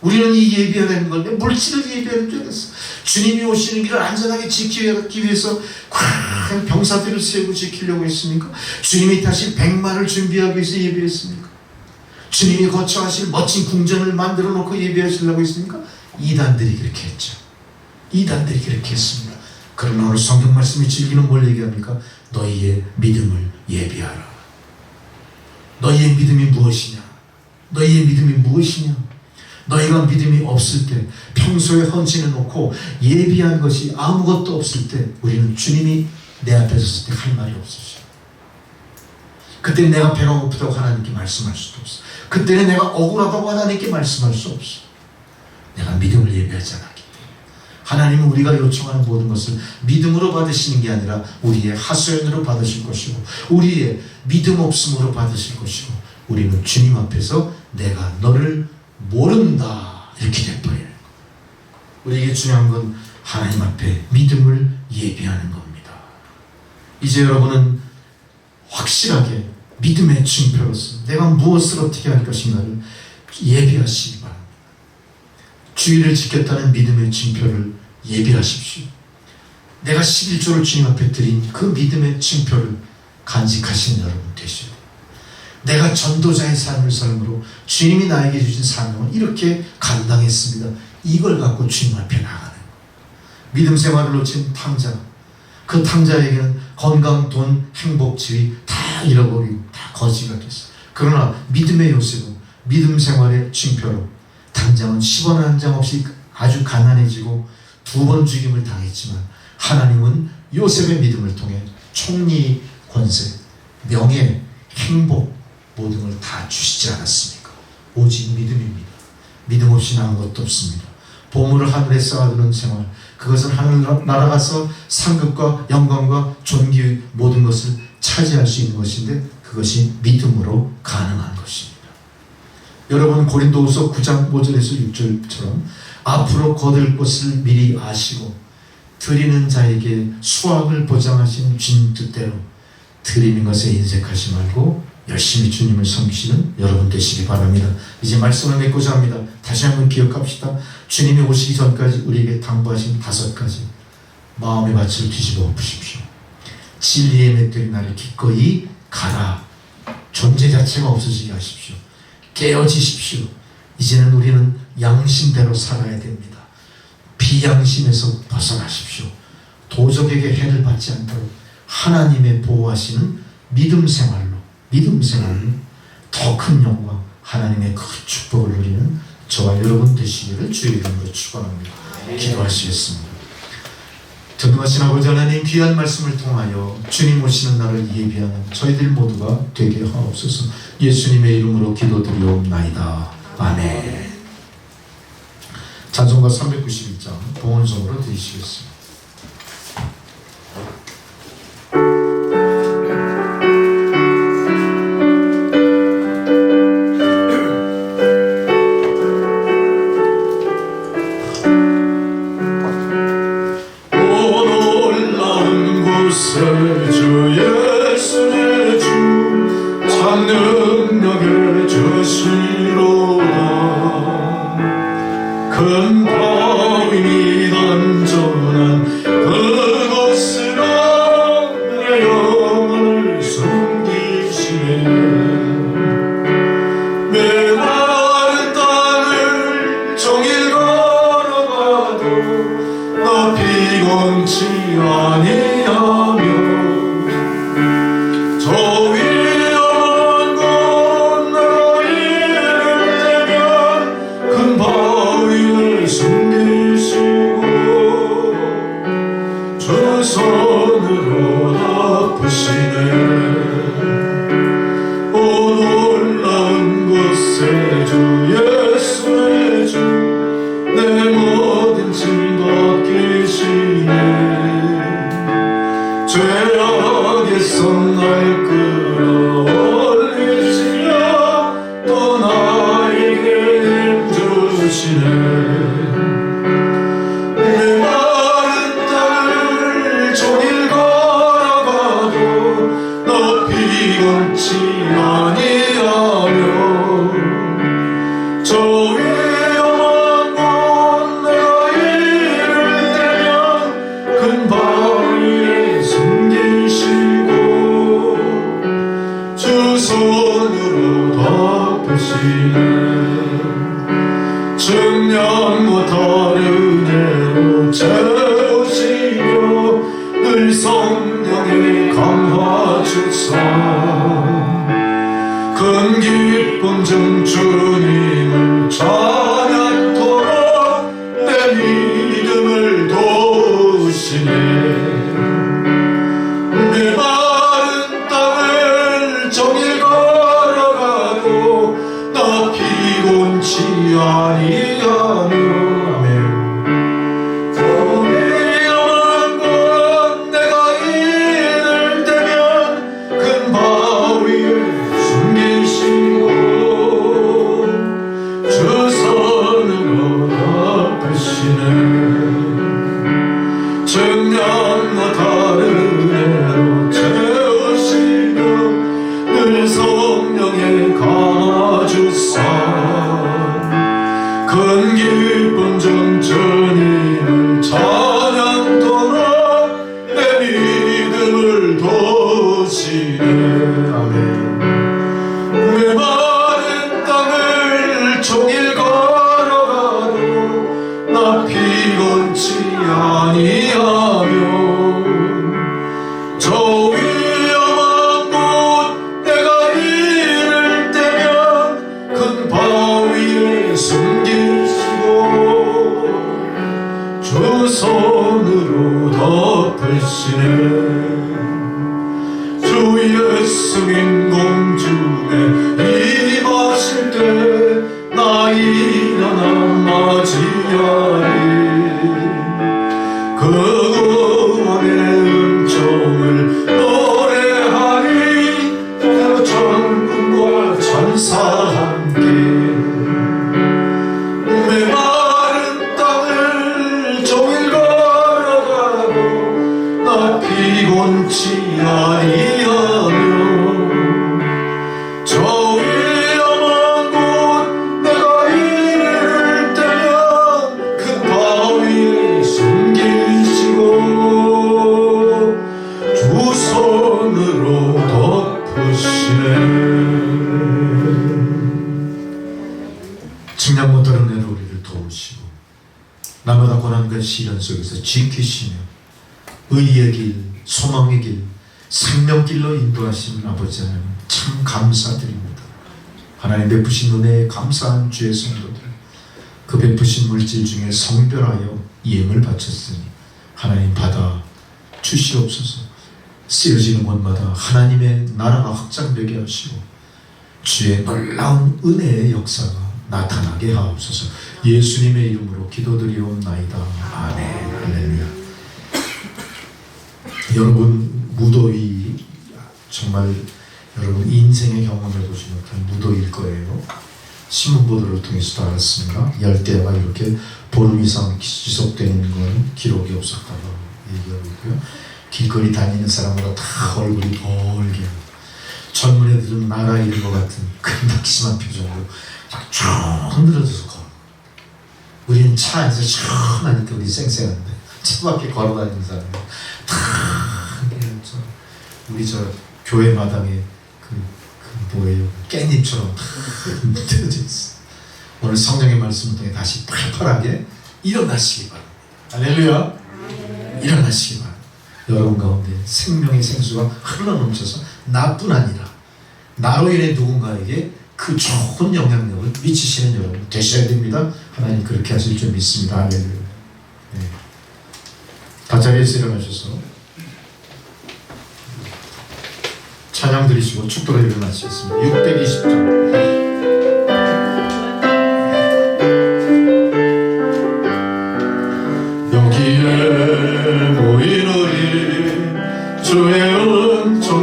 우리는 이 예비하는 건데 물질을 예비하는 줄 알았어. 주님이 오시는 길을 안전하게 지키기 위해서 과연 병사들을 세우고 지키려고 했습니까? 주님이 다시 100만을 준비하기 위해서 예비했습니까? 주님이 거처하실 멋진 궁전을 만들어 놓고 예비하시려고 했습니까? 이단들이 그렇게 했죠. 이단들이 그렇게 했습니다. 그러나 오늘 성경 말씀이 진리는 뭘 얘기합니까? 너희의 믿음을 예비하라. 너희의 믿음이 무엇이냐? 너희의 믿음이 무엇이냐? 너희가 믿음이 없을 때, 평소에 헌신해 놓고 예비한 것이 아무것도 없을 때, 우리는 주님이 내 앞에 섰을 때 할 말이 없으셔. 그때 내가 배가 고프다고 하나님께 말씀할 수도 없어. 그때는 내가 억울하다고 하나님께 말씀할 수 없어. 내가 믿음을 예비하지 않았기 때문에. 하나님은 우리가 요청하는 모든 것을 믿음으로 받으시는 게 아니라 우리의 하소연으로 받으실 것이고, 우리의 믿음 없음으로 받으실 것이고, 우리는 주님 앞에서 내가 너를 모른다 이렇게 돼버려요. 우리에게 중요한 건 하나님 앞에 믿음을 예비하는 겁니다. 이제 여러분은 확실하게 믿음의 징표로서 내가 무엇을 어떻게 할 것인가를 예비하시기 바랍니다. 주의를 지켰다는 믿음의 징표를 예비하십시오. 내가 11조를 주님 앞에 드린 그 믿음의 징표를 간직하시는 여러분 되셔야 돼요. 내가 전도자의 삶을 삶으로 주님이 나에게 주신 사명은 이렇게 감당했습니다. 이걸 갖고 주님 앞에 나가는 거예요. 믿음 생활을 놓친 탕자, 그 탕자에게는 건강, 돈, 행복, 지위 다 잃어버리고 다 거지가 됐어요. 그러나 믿음의 요셉은 믿음 생활의 징표로 당장은 10원 한 장 없이 아주 가난해지고 2번 죽임을 당했지만 하나님은 요셉의 믿음을 통해 총리 권세, 명예, 행복 모든 걸 다 주시지 않았습니까? 오직 믿음입니다. 믿음 없이는 아무것도 없습니다. 보물을 하늘에 쌓아두는 생활, 그것은 하늘 날아가서 상급과 영광과 존귀의 모든 것을 차지할 수 있는 것인데 그것이 믿음으로 가능한 것입니다. 여러분 고린도후서 9장 5절에서 6절처럼 앞으로 거둘 것을 미리 아시고 드리는 자에게 수확을 보장하시는 주님 뜻대로 드리는 것에 인색하지 말고 열심히 주님을 섬기시는 여러분 되시기 바랍니다. 이제 말씀을 맺고자 합니다. 다시 한번 기억합시다. 주님이 오시기 전까지 우리에게 당부하신 5가지 마음의 밭을 뒤집어 엎으십시오. 진리의 맷들이 나를 기꺼이 가라. 존재 자체가 없어지게 하십시오. 깨어지십시오. 이제는 우리는 양심대로 살아야 됩니다. 비양심에서 벗어나십시오. 도적에게 해를 받지 않도록 하나님의 보호하시는 믿음 생활로 더 큰 영광, 하나님의 큰 축복을 누리는 저와 여러분 되시기를 주의 이름으로 축원합니다. 기도하시겠습니다. 전능하신 아버지 하나님, 귀한 말씀을 통하여 주님 오시는 날을 예비하는 저희들 모두가 되게 하옵소서. 예수님의 이름으로 기도드리옵나이다. 아멘. 찬송가 391장 봉헌성으로 드리시겠습니다. 오 놀라운 곳에 주께서 날 끌어올리시며 또 나에게 힘주시네. 내 마른 땅을 종일 걸어가도 높이 걷지 아니하며 저 위험한 곳 내가 이를 때면 큰 바위에 숨기시고 주 손으로 덮으시네. 측량 못하는 애로 채우시며 늘 성령의 강화 주사 큰 기쁨 중 주님을 찬양토록 내 믿음을 도우시네. 내 마른 땅을 종일 걸어가도 나 피곤치 아니하며 아멘. 저 위험한 곳 내가 이를 때면 큰 바위에 숨기시고 주 손으로 덮으시네. 측량 못하는 애로 채우시며 늘 성령의 강화주사 큰 기쁨 중 주님을 찬양토록 내 믿음을 도우시네. 아멘. 내 마른 땅을 종일 걸어가도 나 피곤치 아니하며 저 위험한 곳 내가 이를 때면 큰 바위에 숨기시고 주 손으로 덮으시네. 주 예수님 공중에 임하실 때 나 일어나 맞이하리. 그 구원의 은총을 노래하리. 천군과 천사 함께 내 마른 땅을 종일 걸어가도 나 피곤치 아니하며 저 위험한 곳 내가 이를 때면 큰 바위에 숨기시고 주 손으로 덮으시네. 측량 못하는 애로 우리를 도우시고 날마다 고난과 시련 속에서 지키시며 의의 길, 소망의 길, 생명길로 인도하시는 아버지 하나님 참 감사드립니다. 하나님 베푸신 은혜에 감사한 주의 성도들, 그 베푸신 물질 중에 성별하여 이행을 바쳤으니 하나님 받아 주시옵소서. 쓰여지는 곳마다 하나님의 나라가 확장되게 하시고 주의 놀라운 은혜의 역사가 나타나게 하옵소서. 예수님의 이름으로 기도드리옵나이다. 아멘. 할렐루야. 여러분 무더위 정말 여러분 인생의 경험해보지 못한 무더위일 거예요. 신문 보도를 통해서도 알았습니다. 열대야가 이렇게 보름 이상 지속되는 건 기록이 없었다고 얘기하고 있고요. 길거리 다니는 사람마다 다 얼굴이 벌게 젊은 애들은 나라 잃은 것 같은 그 낙심한 표정으로 쭉 흔들어져서 걸어. 우리는 차 안에서 시원하니까 우리 쌩쌩한데 차 밖에 걸어다니는 사람이 다 우리 저 교회 마당에 그 뭐예요? 깻잎처럼 다 흔들어져 있어. 오늘 성령의 말씀을 통해 다시 팔팔하게 일어나시기 바랍니다. 할렐루야. 일어나시기 바랍니다. 여러분 가운데 생명의 생수가 흘러넘쳐서 나뿐 아니라 나로 인해 누군가에게 그 좋은 영향력을 미치시는 여러분 되셔야 됩니다. 하나님 그렇게 하실 줄 믿습니다. 할렐루야. 네. 다 자리에서 일어나셔서 찬양 드리시고 축도를 일어나시겠습니다. 620장 여기에 모이노니 주의 은총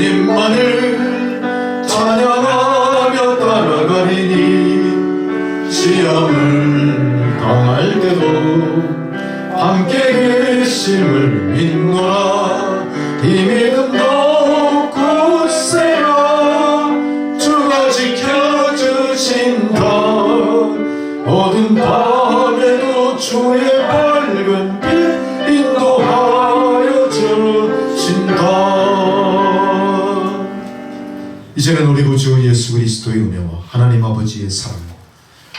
주님만을 찬양하며 따라가리니 시험을 당할 때도 함께 계심을 믿노라. 이 믿음 더욱 굳세라. 주가 지켜주신다. 어두운 밤에도 주의 밝은 빛 인도하여 주신다. 이제는 우리 구주 예수 그리스도의 은혜와 하나님 아버지의 사랑과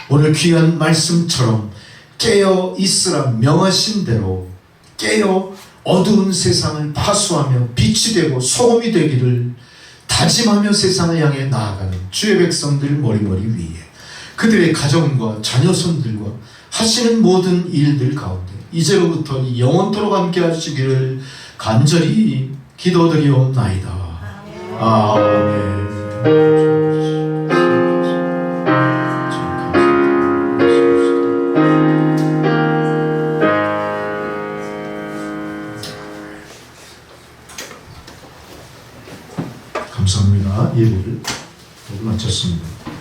오늘 귀한 말씀처럼 깨어 있으라 명하신 대로 깨어 어두운 세상을 파수하며 빛이 되고 소금이 되기를 다짐하며 세상을 향해 나아가는 주의 백성들 머리머리 위에 그들의 가정과 자녀손들과 하시는 모든 일들 가운데 이제로부터 영원토록 함께 하시기를 간절히 기도드리옵나이다. 아멘. 감사합니다. 예배를 모두 마쳤습니다.